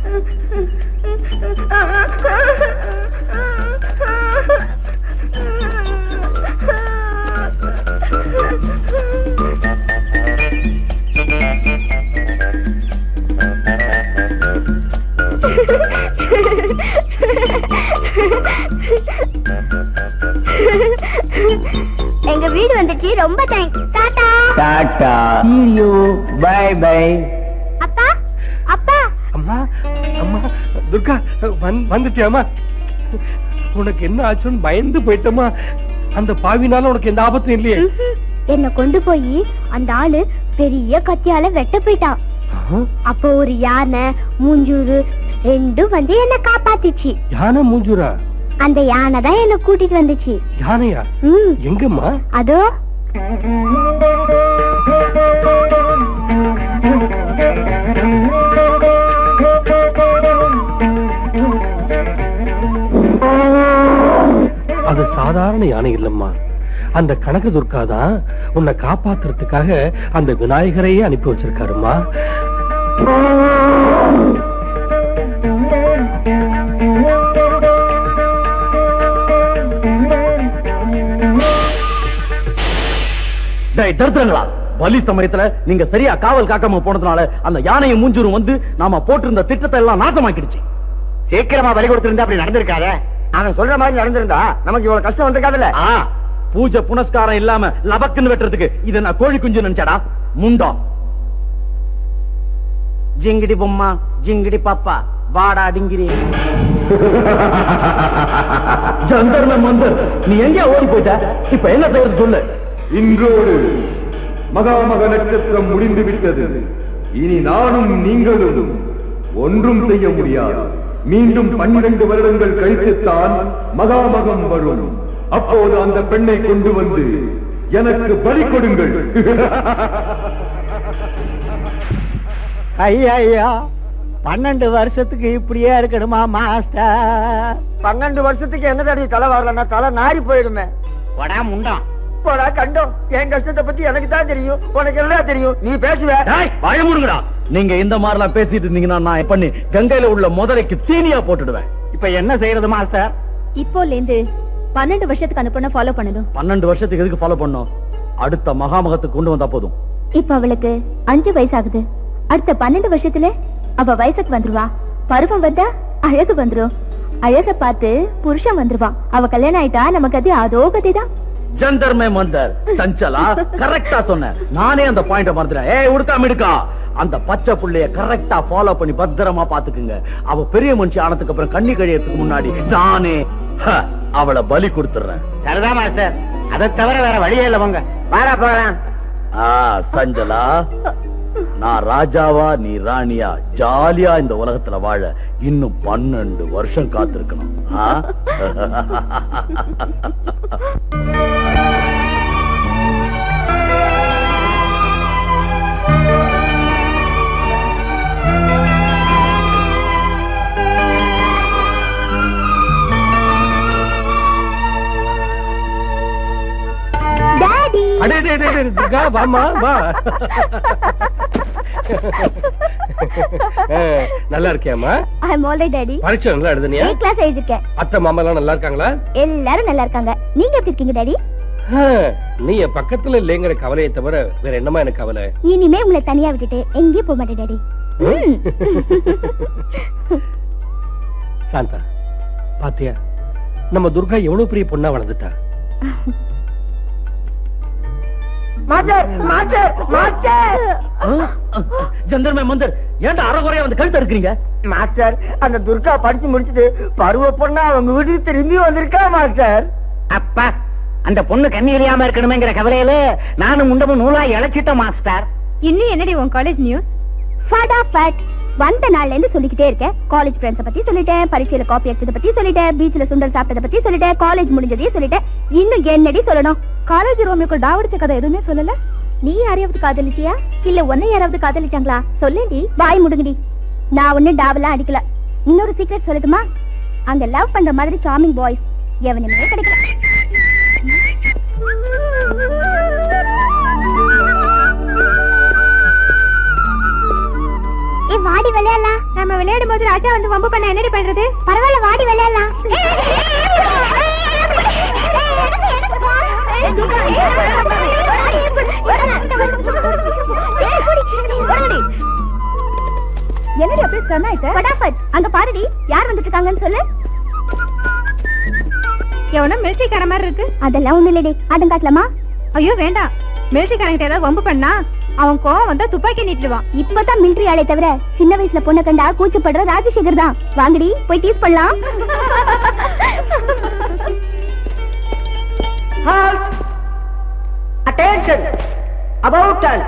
எங்க வீடு வந்துச்சு. ரொம்ப thanks. Tata. Tata. See you. Bye bye. அப்பா, அப்பா. அம்மா அம்மா துர்கா வந்துட்டியாமா? உனக்கு என்ன ஆச்சுன்னு பயந்து போயிட்டமா? அந்த பாவினால உனக்கு எந்த ஆபத்தும் இல்லையே? என்ன கொண்டு போய் அந்த ஆளு பெரிய கத்தியால வெட்ட போயிட்டான். அப்போ ஒரு யானை மூஞ்சூரு ரெண்டும் வந்து என்ன காப்பாத்திச்சு. யானை மூஞ்சூரா? அந்த யானை தான் என்ன கூட்டிட்டு வந்துச்சு. யானையா? எங்கம்மா? அதோ அது சாதாரண யானை இல்லம்மா. அந்த கனக துர்கா தான் உன்னை காப்பாத்துறதுக்காக அந்த விநாயகரையே அனுப்பி வச்சிருக்காருமா. தருத்தங்களா, பலி சமயத்துல நீங்க சரியா காவல் காக்காம போனதுனால அந்த யானையை மூஞ்சூரும் வந்து நாம போட்டிருந்த திட்டத்தை எல்லாம் நாசமாக்கிடுச்சு. சீக்கிரமா பலி கொடுத்திருந்தா அப்படி நடந்திருக்காத. அவன் சொல்ற மாதிரி நடந்திருந்தா நமக்கு இவ்வளவு கஷ்டம் வந்திருக்காதுல்ல. பூஜை புனஸ்காரம் இல்லாம லபக்குன்னு வெட்டுறதுக்கு இதை நான் கோழி குஞ்சு நினைச்சாடா முண்டா. ஜிங்கிடி பொம்மா ஜிங்கிடி பாப்பா வாடா டிங்கிரி. ஜந்தர்ம மந்தர், நீ எங்க ஓடி போயிட்ட? இப்ப என்ன செய்யறது சொல்லு. இன்றோடு மகாமக நட்சத்திரம் முடிந்து விட்டது. இனி நானும் நீங்களும் ஒன்றும் செய்ய முடியாது. மீண்டும் 12 வருடங்கள் கழித்துத்தான் மகாமகம் வரும். அப்போது அந்த பெண்ணை கொண்டு வந்து எனக்கு பலி கொடுங்கள். ஐயா 12 வருஷத்துக்கு இப்படியே இருக்கணுமா மாஸ்டர்? 12 வருஷத்துக்கு என்ன தடவை தலை வரலன்னா தலை நாரி போயிடுமே. வடா முண்டம், போடா கண்டோம். என் கஷ்டத்தை பத்தி எனக்கு தான் தெரியும், உனக்கு எல்லாம் தெரியும். நீ பேசுவ. பயமுடுங்கடா. நீங்க இந்த மாதிரிலாம் பேசிட்டு இருந்தீங்கன்னா நான் பண்ணி கங்கையில உள்ள முதலைக்கு தீனியா போட்டுடுவேன். இப்ப என்ன செய்யறது மாஸ்டர்? இப்போல இருந்து 12 வருஷத்துக்கு அந்த பொண்ணை ஃபாலோ பண்ணணும். 12 வருஷத்துக்கு எதுக்கு ஃபாலோ பண்ணோம்? அடுத்த மகாமகத்துக்கு கொண்டு வந்தா போதும். இப்ப அவளுக்கு 5 வயசாகுது. அடுத்த 12 வருஷத்துல அவ வயசுக்கு வந்துருவா. பருவம் வந்தா அழகு வந்துரும். அழக பார்த்து புருஷன் வந்துருவான். அவ கல்யாணம் ஆயிட்டா நமக்கு அது அதோ கதைதான். ஜந்தர் மே மந்தர் சஞ்சலா, கரெக்டா சொன்ன. நானே அந்த பாயிண்ட மறந்துட்டேன். ஏய் உடுக்காம எடுக்கா, அந்த பச்சை புள்ளைய கரெக்டா ஃபாலோ பண்ணி பத்திரமா பாத்துக்குங்க. அவ பெரிய மனுஷி ஆனதுக்கு அப்புறம் கண்ணி கழியறதுக்கு முன்னாடி நானே அவளை பலி கொடுத்துறேன். சரிதான் மாஸ்டர். அதை தவிர வேற வழியே இல்ல. போங்க, வாரா போகலாம். சஞ்சலா, நான் ராஜாவா நீ ராணியா ஜாலியா இந்த உலகத்துல வாழ இன்னும் 12 வருஷம் காத்திருக்கணும். துர்கா வாமா வா. நல்லா இருக்கியாமா? I'm all right, Daddy. பரீட்சை நல்லா எழுதுனியா? A class எழுதிருக்கேன். அத்தை மாமா எல்லாம் நல்லா இருக்காங்களா? எல்லாரும் நல்லா இருக்காங்க. நீங்க எப்படி இருக்கீங்க டாடி? நீ என் பக்கத்துல இல்லைங்கிற கவலையை தவிர வேற என்னமா எனக்கு கவலை? இனிமே உங்களை தனியா விட்டுட்டு எங்கேயும் போக மாட்டேன் டாடி. சாந்தா, பாத்தியா நம்ம துர்கா எவ்வளவு பெரிய பொண்ணா வளர்ந்துட்டா. ஜந்தர் மே மந்தர், ஏன்டா அறகுறையா வந்து கழுத்த இருக்கிறீங்க? மாஸ்டர், அந்த துர்கா படிச்சு முடிச்சுட்டு பருவ பொண்ணா அவங்க வீட்டுக்கு திரும்பி வந்திருக்கா மாஸ்டர். அப்பா, அந்த பொண்ணு கண்ணி எரியாம இருக்கணுமேங்கிற கவலையில நானும் முண்டமும் நூலா இழைச்சிட்டோம் மாஸ்டர். இன்னும் என்னடி உன் காலேஜ் நியூஸ்? ஃபடாஃபட் வந்த நாள்ல இருந்து சொல்லிக்கிட்டே இருக்கேன். காலேஜ் ஃப்ரெண்ட்ஸ் பத்தி சொல்லிட்டேன், பரீட்சையில காப்பி அடிச்சத பத்தி சொல்லிட்டேன், பீச்ல சுண்டல் சாப்பிட்டத பத்தி சொல்லிட்டேன், காலேஜ் முடிஞ்சதையும் சொல்லிட்டேன். இன்னும் என்னடி சொல்லணும்? காலேஜ் ரோமியோக்கு டாவடிச்ச கதை எதுவுமே சொல்லல. நீ யாரையாவது காதலிச்சியா இல்ல உன்னை யாராவது காதலிச்சாங்களா சொல்லேடி பாய் முடுங்கடி நான் ஒண்ணு டாவெல்லாம் அடிக்கல இன்னொரு சீக்ரெட் சொல்லட்டுமா அங்க லவ் பண்ற மாதிரி சாமிங் பாய்ஸ் எவனுமே கிடைக்கல வாடி விளையாடலாம் நம்ம விளையாடும் போது ராஜா வந்து வம்பு பண்ண என்னடி பண்றது பரவாயில்ல வாடி விளையாடலாம் என்னடி அப்படியே சொன்னாயிட்ட படாபட் அங்க பாருடி யார் வந்துட்டு இருக்காங்கன்னு சொல்லு எவனோ மிலிட்டரிக்கார மாதிரி இருக்கு அதெல்லாம் ஒண்ணு இல்லடி ஆட்டம் காட்டலாமா ஐயோ வேண்டாம் மிலிட்டரிக்காரங்கிட்ட ஏதாவது வம்பு பண்ணா அவன் கோவம் வந்தா துப்பாக்கி நீட்டுவான் இப்பதான் மிலிட்டரி ஆளே தவிர சின்ன வயசுல பொண்ணை கண்டா கூச்சப்படுற ராஜசேகர் தான் வாங்கடி போய் டீஸ் பண்ணலாம் attention about turn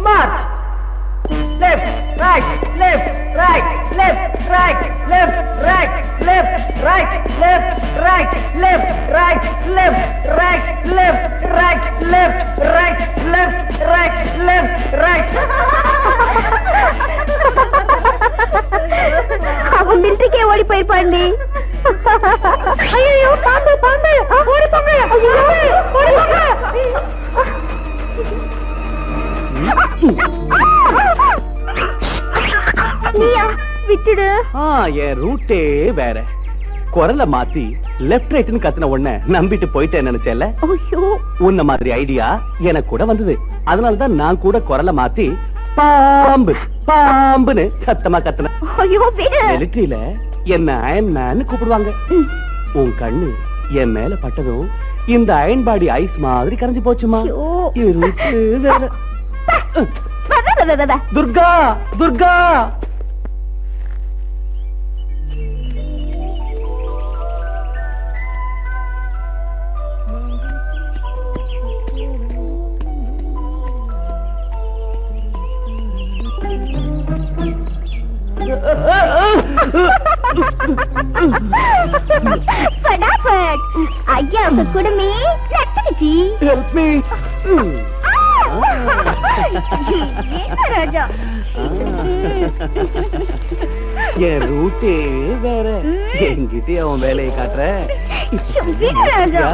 March left right left right left right left right left right left right left right left right left right left right left right left right அவன் மிலிட்டரிக்கே ஓடி போயிருப்பாண்டி ஐயோ பாம்பு பாம்பு ஓடி போங்க ஐயோ ஓடி போங்க நீயா விட்டுடு என் ரூட்டே வேற குரலை மாத்தி லெஃப்ட் ரைட்னு கத்துன உடனே நம்பிட்டு போயிட்டேன் நினைச்சேல ஐயோ உன்ன மாதிரி ஐடியா எனக்கு கூட வந்தது அதனாலதான் நான் கூட குரலை மாத்தி பாம்பு பாம்புன்னு சத்தமா கத்துனேன் ஐயோ விடு மிலிட்டரியில என்ன அயன் மேன் கூப்பிடுவாங்க உன் கண்ணு என் மேல பட்டதும் இந்த அயன் பாடி ஐஸ் மாதிரி கரைஞ்சு போச்சுமா ஐயோ. இருட்டு வேற. துர்கா துர்கா படாபட் ஐயா உங்க குடுமி நட்டுச்சு ஹெல்ப் மீ ராஜா என் ரூட்டே வேற என்கிட்ட அவன் வேலையை காட்டுற ராஜா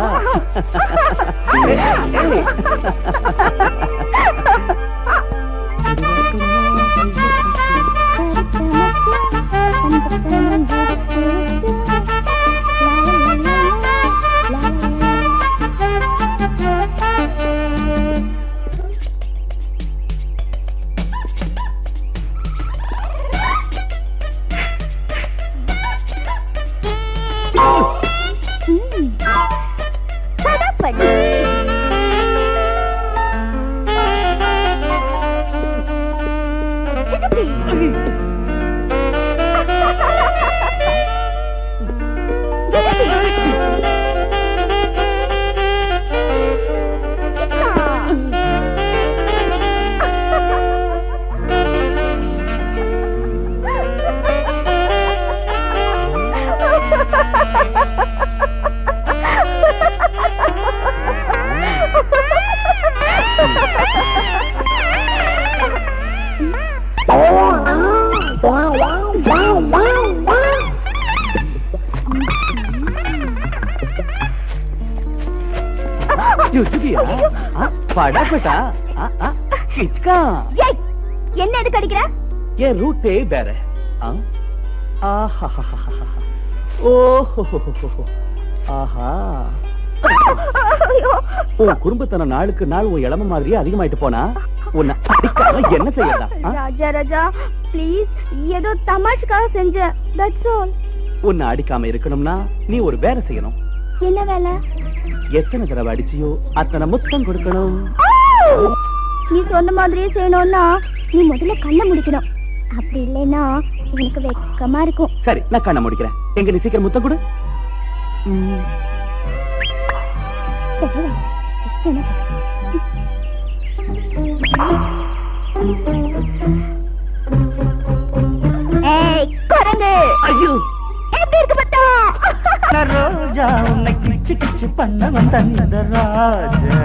படாபட்டா என்ன எதுக்கு அடிக்கிற என் ரூட்டே வேற உன் குடும்பத்தன நாளுக்கு நாள் உன் இளம மாதிரியே அதிகமாயிட்டு போனா உன்னை அடிக்காம என்ன செய்யலாம் ராஜா ராஜா ப்ளீஸ் ஏதோ தமாஷுக்காக செஞ்சேன் தட்ஸ் ஆல் உன்னை அடிக்காம இருக்கணும்னா நீ ஒரு வேலை செய்யணும் என்ன வேலை எத்தனை தடவை அடிச்சியோ அத்தனை முத்தம் கொடுக்கணும் நீ சொன்ன மாதிரியே செய்யணும்னா நீ முதல்ல கண்ணை முடிக்கணும் அப்படி இல்லைன்னா எனக்கு வெக்கமா இருக்கும் சரி நான் கண்ணை முடிக்கிறேன் எங்க நீ சீக்கிரம் முத்தம் கொடு ஏய் குரங்கு ஐயோ எப்படி இருக்கு பத்தா ரோஜா உன்னை கிச்சு கிச்சு பண்ண வந்த ராஜா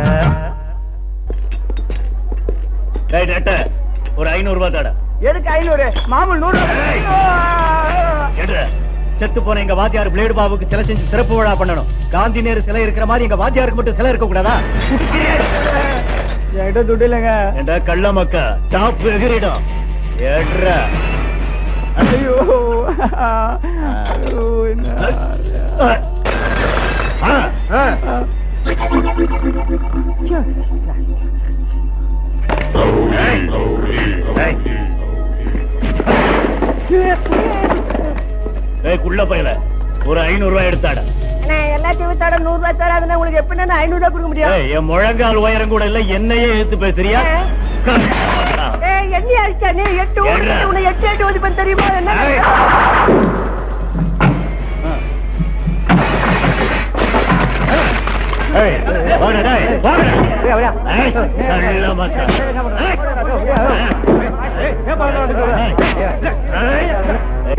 ஒரு 500 ரூபாய் தாடா. எதுக்கு 500? மாமூல் 100. செத்து போன எங்க வாத்தியார் பிளேடு பாபுக்கு சிலை செஞ்சு சிறப்பு விழா பண்ணணும். காந்தி நேரு சிலை இருக்கிற மாதிரி எங்க வாத்தியாருக்கு மட்டும் சிலை இருக்க கூடாதா? என்கிட்ட துட்டு இல்லைங்க. ஏண்டா கள்ள மக்கா, டாப் எகிரிடும். ஏட்ரா. ஐயோ குள்ள பையல ஒரு 500 ரூபாய் எடுத்தாட. எல்லாத்தையும் வித்தாட 100 ரூபாய் தராதுன்னா உங்களுக்கு எப்படி 500 ரூபாய் கொடுக்க முடியும்? என் முழங்கால் உயரம் கூட இல்ல, என்னையே எடுத்து பேசுறியா? என்ன ஆச்சா நீ 8 உன்னை 8 ஓதி பண்ண தெரியுமா? என்ன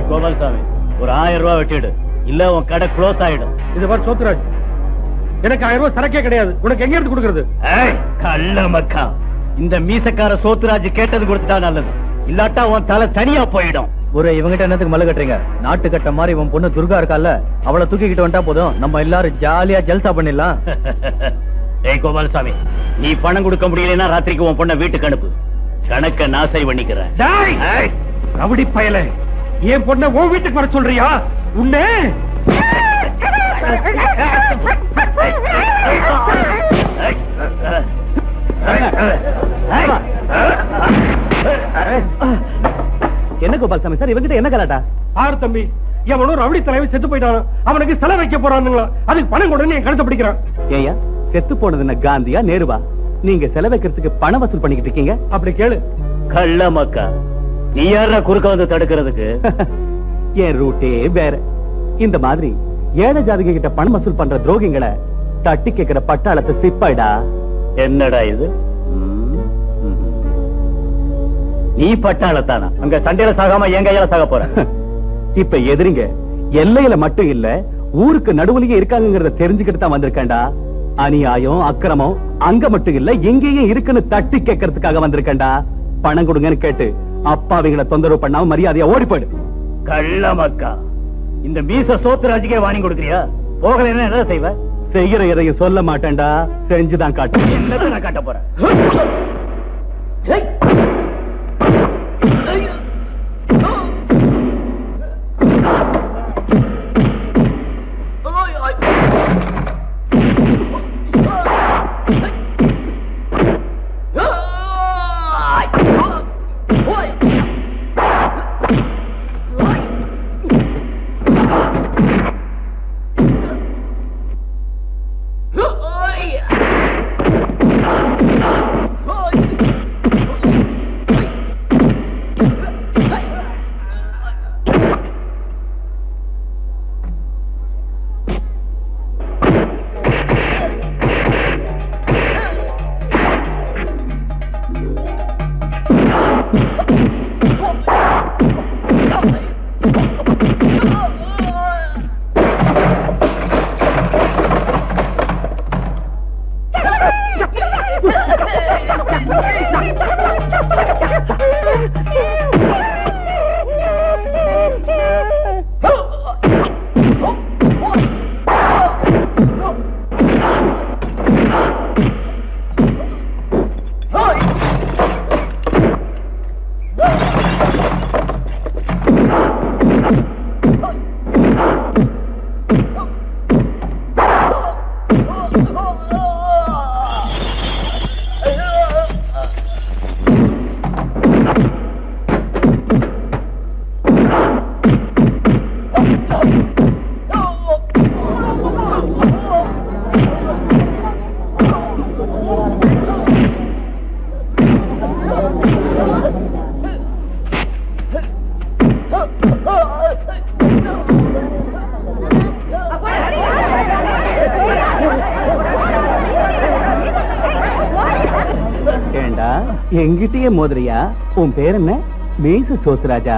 கோபால்சாமி ஒரு 1000 ரூபாய் வெட்டிடு, இல்ல உன் கடை க்ளோஸ் ஆயிடும். இது மாதிரி சோத்துராஜ், எனக்கு 1000 ரூபாய் சரக்கே கிடையாது. உனக்கு எங்க எடுத்து கொடுக்கறது? கள்ள மக்கா, இந்த மீசக்கார சோத்துராஜ் கேட்டது கொடுத்துட்டா நல்லது, இல்லாட்டா உன் தலை தனியா போயிடும். ஒரு இவங்கிட்ட என்னத்துக்கு மல்ல கட்டுறீங்க? நாட்டு கட்ட மாதிரி இவன் பொண்ணு துர்கா இருக்கால, அவளை தூக்கிக்கிட்டு வந்துட்டா போதும், நம்ம எல்லாரும் ஜாலியா ஜல்சா பண்ணிடலாம். ஏய் கோபால்சாமி, நீ பணம் கொடுக்க முடியலன்னா ராத்திரிக்கு உன் பொண்ணை வீட்டுக்கு அனுப்பு, கணக்க நான் சரி பண்ணிக்கிறேன். ரவுடி பயல, என் பொண்ண உன் வீட்டுக்கு வர சொல்றியா? உன்ன என்ன கோபால்சாமி சார், இவங்கிட்ட என்ன கலாட்டா? ஆறு தம்பி, எவனும் ரவுடி தலைவன் செத்து போயிட்டான், அவனுக்கு செலவு வைக்க போறானுங்களா, அதுக்கு பணம் கொடுன்னு என் கழுத்தை பிடிக்கிறான். ஏயா செத்து போனது என்ன காந்தியா நேருவா? நீங்க செலவைக்கிறதுக்கு பணம் வசூல் பண்ணிக்கிட்டு இருக்கீங்க. அப்படி கேளு. கள்ள மக்கா, நீ யாரா குறுக்க வந்து தடுக்கிறதுக்கு? என் ரூட்டே வேற. இந்த மாதிரி ஏழை ஜாதிக கிட்ட பணம் வசூல் பண்ற துரோகிங்களை தட்டி கேட்கிற பட்டாளத்தை சிப்பாயிடா. என்னடா இது? நீ பட்டாளத்தானா? அங்க சண்டையில சாகாம என் கையால சாக போற. இப்ப எதிரிங்க எல்லையில மட்டும் இல்ல, ஊருக்கு நடுவுலயே இருக்காங்கிறத தெரிஞ்சுக்கிட்டு தான் வந்திருக்கேன்டா. அநியாயம் அக்கிரமம் அங்க மட்டும் இல்ல, எங்கேயும் இருக்குன்னு தட்டி கேட்கறதுக்காக வந்திருக்கேன்டா. பணம் கொடுங்கன்னு கேட்டு அப்பாவிகளை தொந்தரவு பண்ணாம மரியாதையா ஓடி போயிடு. கள்ள மக்கா, இந்த மீச சோத்துராஜுக்கே வாங்கி கொடுக்குறியா? போகல என்ன செய்வ? செய்யற எதையும் சொல்ல மாட்டேன்டா, செஞ்சுதான் காட்டு. என்னத்தை நான் காட்ட போறேன்? எங்கிட்டயே மோதிரியா? உன் பேர் என்ன? மீசு சோசுராஜா?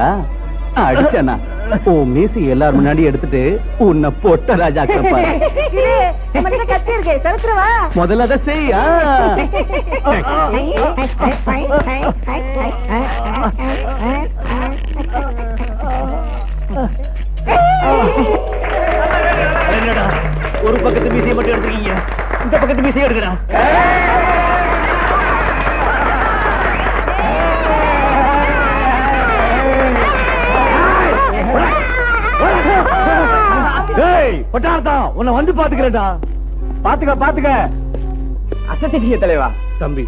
அடிச்சனா உன் மீசி எல்லாரும் முன்னாடி எடுத்துட்டு உன்னை பொட்ட ராஜா கத்தி இருக்கு சரத்துருவா முதல்ல அதை செய்யா ஒரு பக்கத்து மீசையை மட்டும் எடுத்துக்கீங்க இந்த பக்கத்து மீசையை எடுக்கிறா உன்னை வந்து பாத்துக்கிறேன்டா பாத்துக்க அசத்திட்டீங்க தலைவா தம்பி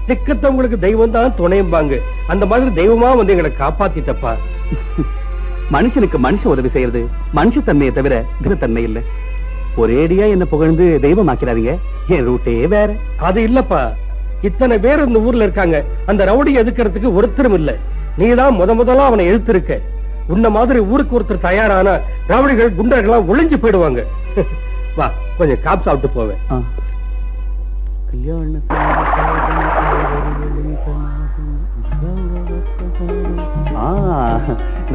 திக்கத்தவங்களுக்கு தெய்வம் தான் துணையும்பாங்க அந்த மாதிரி தெய்வமா வந்து எங்களை காப்பாத்திட்டப்பா மனுஷனுக்கு மனுஷ உதவி செய்யறது மனுஷ தன்மையை தவிர கிரத்தன்மை இல்ல ஒரேடியா என்ன புகழ்ந்து தெய்வமாக்கிறாதீங்க என் ரூட்டே வேற அது இல்லப்பா இத்தனை பேர் இந்த ஊர்ல இருக்காங்க அந்த ரவுடி எதுக்கிறதுக்கு ஒருத்தரும் இல்ல நீதான் முதலா அவனை எழுத்திருக்க உன்ன மாதிரி ஊருக்கு ஒருத்தர் தயாரான ரவுடிகள் குண்டர்கள்லாம் ஒளிஞ்சு போயிடுவாங்க வா கொஞ்சம் காப் சாப்பிட்டு போவேன்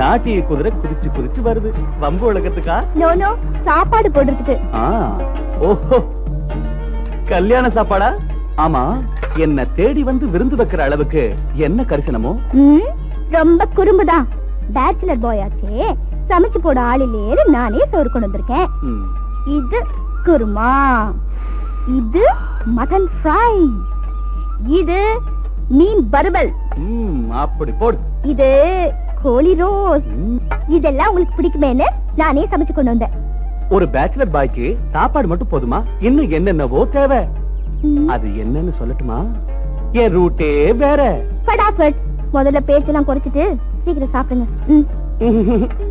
நாட்டிய குதிரை குதிச்சு குதிச்சு வருது வம்பு உலகத்துக்கா நோ சாப்பாடு போடுறதுக்கு ஓஹோ கல்யாண சாப்பாடா ஆமா என்ன தேடி வந்து விருந்து வைக்கிற அளவுக்கு என்ன கரிசனமோ ரொம்ப குறும்புதான் பேச்சுலர் பாய் ஆச்சே சமைச்சு போட ஆளிலேயே நானே சோறு கொண்டு வந்திருக்கேன் இது குருமா இது மட்டன் ஃப்ரை இது மீன் வறுவல் அப்படி போடு இது கோழி ரோஸ் இதெல்லாம் உங்களுக்கு பிடிக்குமேன்னு நானே சமைச்சு கொண்டு வந்தேன் ஒரு பேச்சுலர் பாய்க்கு சாப்பாடு மட்டும் போதுமா இன்னும் என்னென்னவோ தேவை அது என்னன்னு சொல்லட்டுமா என் ரூட்டே வேற படாபட் முதல்ல பேச்செல்லாம் குறைச்சிட்டு சீக்கிரம் சாப்பிடுங்க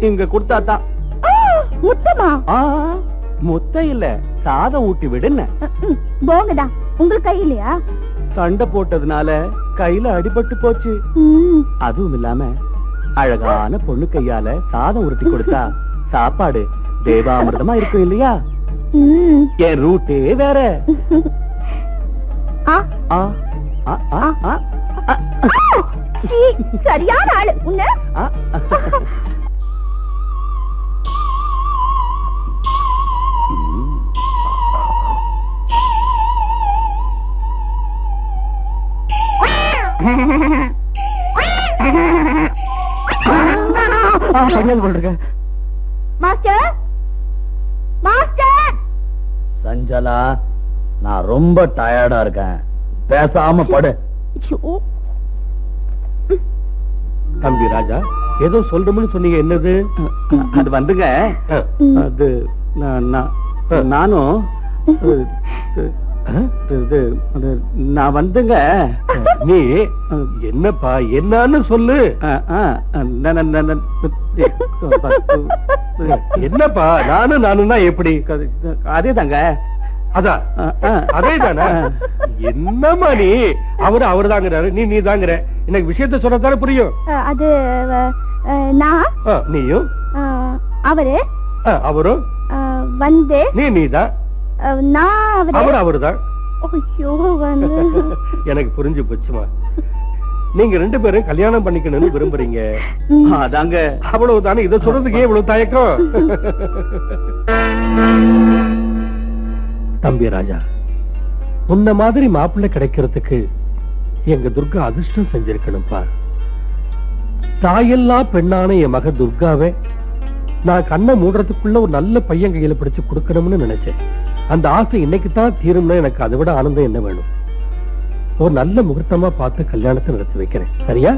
இங்க கொடுத்தாதான் முத்தமா முத்த இல்ல சாதம் ஊட்டி விடுன்னு போங்கடா உங்களுக்கு கை இல்லையா சண்டை போட்டதுனால கையில அடிபட்டு போச்சு அதுவும் இல்லாம அழகான பொண்ணு கையால சாதம் உருட்டி கொடுத்தா சாப்பாடு தேவாமிர்தமா இருக்கும் இல்லையா என் ரூட்டே வேற சரியான ஆளு உன்ன மாஸ்டர் மாஸ்டர் சஞ்சலா நான் ரொம்ப டயர்டா இருக்கேன் பேசாம படு தம்பி ராஜா ஏதோ சொல்றோம்னு சொன்னீங்க என்னது அது வந்துங்க அது நானும் நான் வந்துங்க நீ என்னப்பா என்னன்னு சொல்லு என்னப்பா நானும் எப்படி அதேதாங்க அதான் அதே தானே என்னம்மா நீ அவரு தாங்கிறாரு நீ தாங்கிற எனக்கு விஷயத்த சொன்னதானே புரியும் அது நான் நீயும் அவரு அவரும் வந்து நீதான் நான் அவருதான் எனக்கு புரிஞ்சு போச்சுமா நீங்க ரெண்டு பேரும் கல்யாணம் பண்ணிக்கணும்னு விரும்புறீங்க அதாங்க அவ்வளவுதானே இதை சொல்றதுக்கே இவ்வளவு தயக்கம் தம்பி ராஜா உன்ன மாதிரி மாப்பிள்ளை கிடைக்கிறதுக்கு எங்க துர்கா அதிர்ஷ்டம் செஞ்சிருக்கணும்பா தாயெல்லாம் பெண்ணான என் மக துர்காவை நான் கண்ணை மூடுறதுக்குள்ள ஒரு நல்ல பையன் கையில பிடிச்சு கொடுக்கணும்னு நினைச்சேன் அந்த ஆசை இன்னைக்கு தான் தீரும்னா எனக்கு அதை விட ஆனந்தம் என்ன வேணும் ஒரு நல்ல முகூர்த்தமா பார்த்து கல்யாணத்தை நடத்தி வைக்கிறேன் சரியா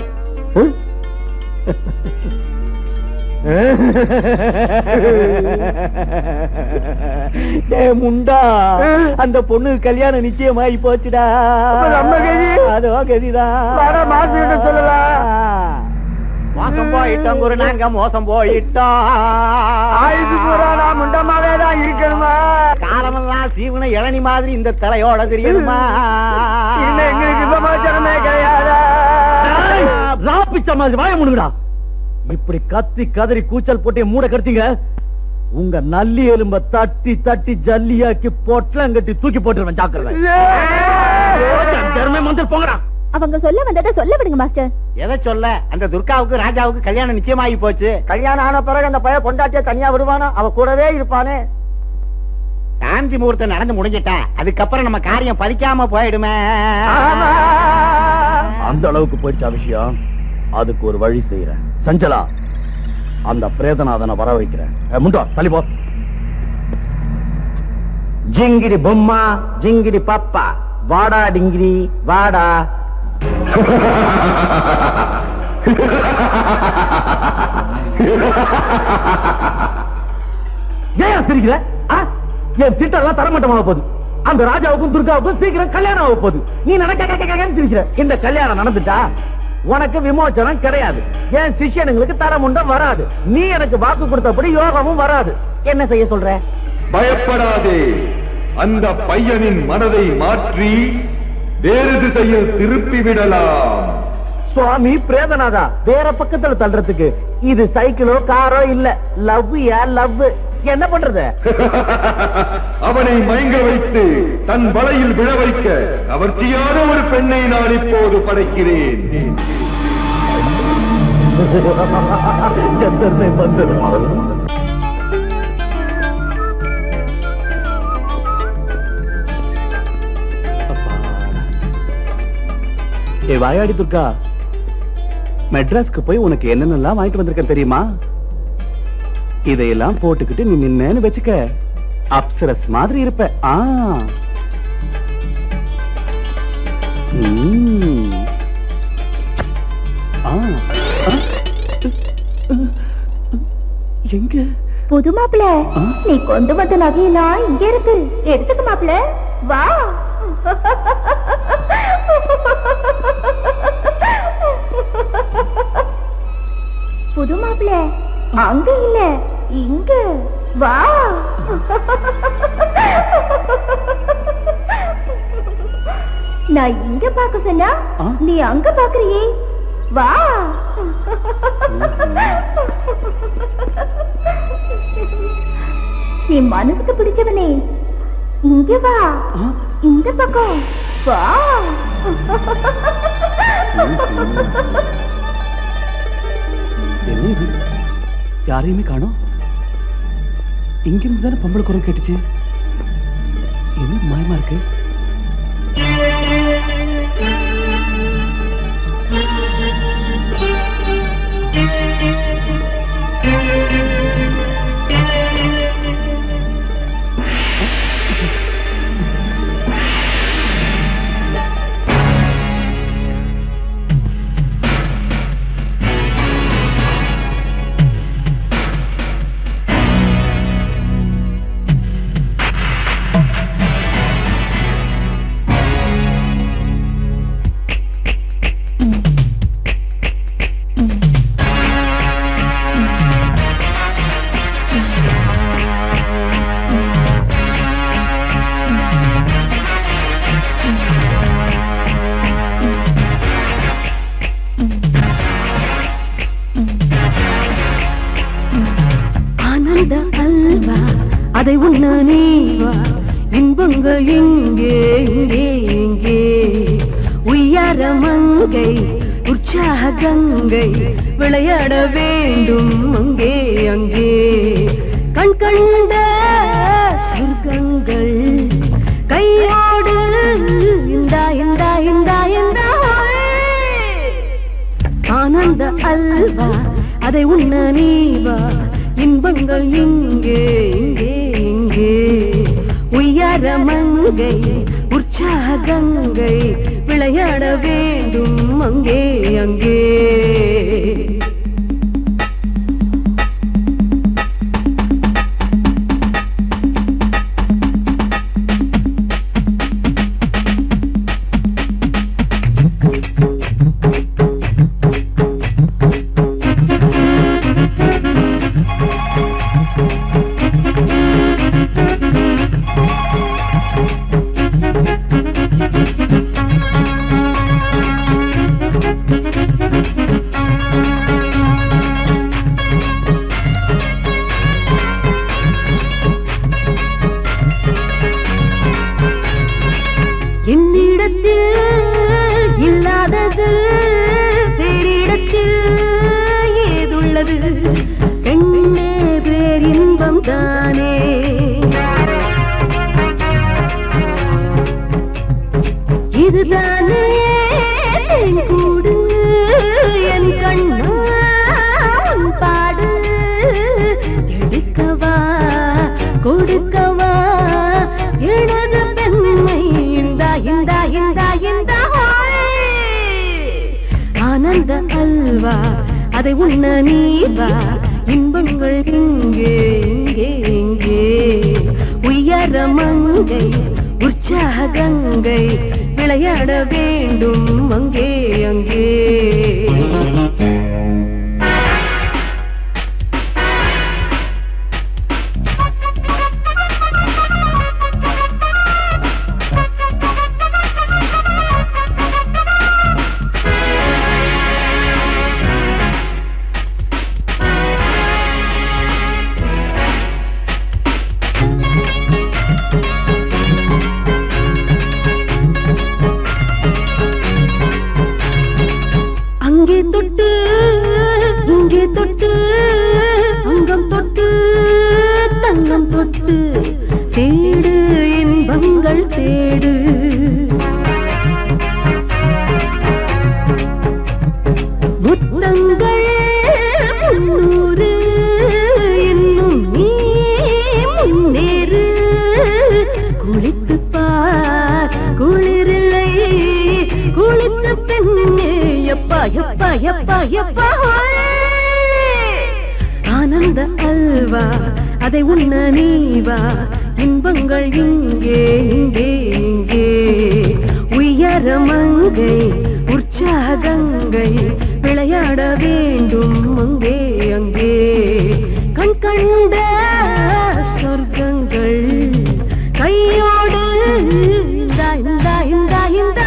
முண்டா அந்த பொண்ணு கல்யாணம் நிச்சயமாயி போச்சுடா அதோ கதிதான் சொல்லலாம் மோசம் போயிட்டோம் குரு நாங்க மோசம் போயிட்டோம் முண்டமாவே தான் இருக்கணுமா காலமெல்லாம் சீவன இளநி மாதிரி இந்த தலையோட தெரியணுமா எங்களுக்கு சமாச்சாரமே கிடையாதா மாதிரி வாய முடுங்கடா இப்படி கத்தி கதறி கூச்சல் போட்டு மூட கடுத்தீங்க உங்க நல்லி எலும்ப தட்டி தட்டி ஜல்லியாக்கி பொட்டலம் கட்டி தூக்கி போட்டுருவேன் ஜாக்கிரதை மஞ்சள் போங்கடா அவங்க சொல்ல வந்ததை சொல்ல விடுங்க மாஸ்டர். எதை சொல்ல? அந்த துர்காவுக்கு ராஜாவுக்கு கல்யாணம் நிச்சயமாகி போச்சு. கல்யாணம் ஆன பிறகு அந்த பையன் பொண்டாட்டிய தனியா விடுவானா? அவ கூடவே இருப்பானே. சாந்தி முகூர்த்தம் நடந்து முடிஞ்சிட்டா அதுக்கப்புறம் நம்ம காரியம் பறிக்காம போயிடுமே. அந்த அளவுக்கு போயிடுச்சா விஷயம்? அதுக்கு ஒரு வழி செய்யறேன். சஞ்சலா, அந்த பிரேதநாதனை வர வைக்கிறேன். முண்டா தள்ளி போ. ஜிங்கிரி பொம்மா, ஜிங்கிரி பாப்பா, வாடா டிங்கிரி வாடா. ஏன் சிரிக்கிற? என் திட்டெல்லாம் தரமட்டமாக போகுது. அந்த ராஜாவுக்கும் துர்காவுக்கும் சீக்கிரம் கல்யாணம் ஆக போகுது. நீ நினைக்க சிரிக்கிற. இந்த கல்யாணம் நடந்துட்டா உனக்கு விமோச்சனம் கிடையாது. என் சிஷ்யனுங்களுக்கு தரமுண்டம் வராது. நீ எனக்கு வாக்கு கொடுத்தபடி யோகமும் வராது. என்ன செய்ய சொல்ற? பயப்படாதே. அந்த பையனின் மனதை மாற்றி வேறு திசையில் திருப்பி விடலாம். சுவாமி பிரேதநாதா, வேற பக்கத்துல தள்ளுறதுக்கு இது சைக்கிளோ காரோ இல்ல. லவ் யா லவ். என்ன பண்றது? அவனை மயங்க வைத்து தன் வலையில் விழ வைக்க கவர்ச்சியான ஒரு பெண்ணை நான் இப்போது படைக்கிறேன். ஏ வாயாடி துர்கா, மெட்ராஸ்க்கு போய் உனக்கு என்னென்னலாம் வாங்கிட்டு வந்திருக்கேன் தெரியுமா? இதையெல்லாம் போட்டுக்கிட்டு நீ நின்னு வச்சுக்க, அப்சரஸ் மாதிரி இருப்ப. எங்க புது மாப்பிள்ள, நீ கொண்டு வந்த நகையெல்லாம் இங்க இருக்கு. எடுத்துக்க மாப்பிள்ள, வா. புது மாப்பிள்ள, அங்க இல்ல இங்க வா. நான் இங்க பாக்க சொன்னா நீ அங்க பாக்குறியே, வா. நீ மனசுக்கு பிடிச்சவனே, இங்க வா. இந்த பக்கம் வா. என்ன இது? யாரையுமே காணோம். இங்கிருந்து தானே பொம்பளை குரல் கேட்டுச்சு. என்ன மாயமா இருக்கு? அதை உண்ண நீவா, இன்பங்க இங்கே இங்கே இங்கே. உயர மங்கை உற்சாக கங்கை விளையாட வேண்டும் அங்கே அங்கே. கண் கண்ட சொர்க்கங்கள் கையோடு இந்தா இந்தா இந்தா இந்தா. ஆனந்த அல்வா அதை உண்ண நீவா, இன்பங்கள் இங்கே இங்கே இங்கே. உயர மங்கை உற்சாக கங்கை விளையாட வேண்டும் அங்கே அங்கே. பெண்ணே பேரின்பம் தானே. இதுதானே கூடு என் கண்ணா பாடு. எடுக்கவா கொடுக்கவா எனது பெண்மை இந்த இந்த இந்த இந்த ஆனந்த அல்வா அதை உண்ண நீவா. இன்பங்கள் இங்கே இங்கே இங்கே உயர மங்கை உற்சாக கங்கை விளையாட வேண்டும் அங்கே அங்கே. அங்கே தொட்டு இங்கே தொட்டு அங்கம் தொட்டு தங்கம் தொட்டு தேடு இன்பங்கள் தேடு. புத்தங்கள் முன்னூறு இன்னும் நீ முன்னேறு. குளித்து பார் குளிரில்லை குளித்த பெண்ணே எப்பா எப்பா எப்பா எப்பா. ஆனந்த அல்வா அதை உண்ண நீவா. இன்பங்கள் இங்கே இங்கே இங்கே உயர மங்கை உற்சாக கங்கை விளையாட வேண்டும் அங்கே அங்கே. கண் கண்ட சொர்க்கங்கள் கையோடு இந்த இந்த இந்த இந்த.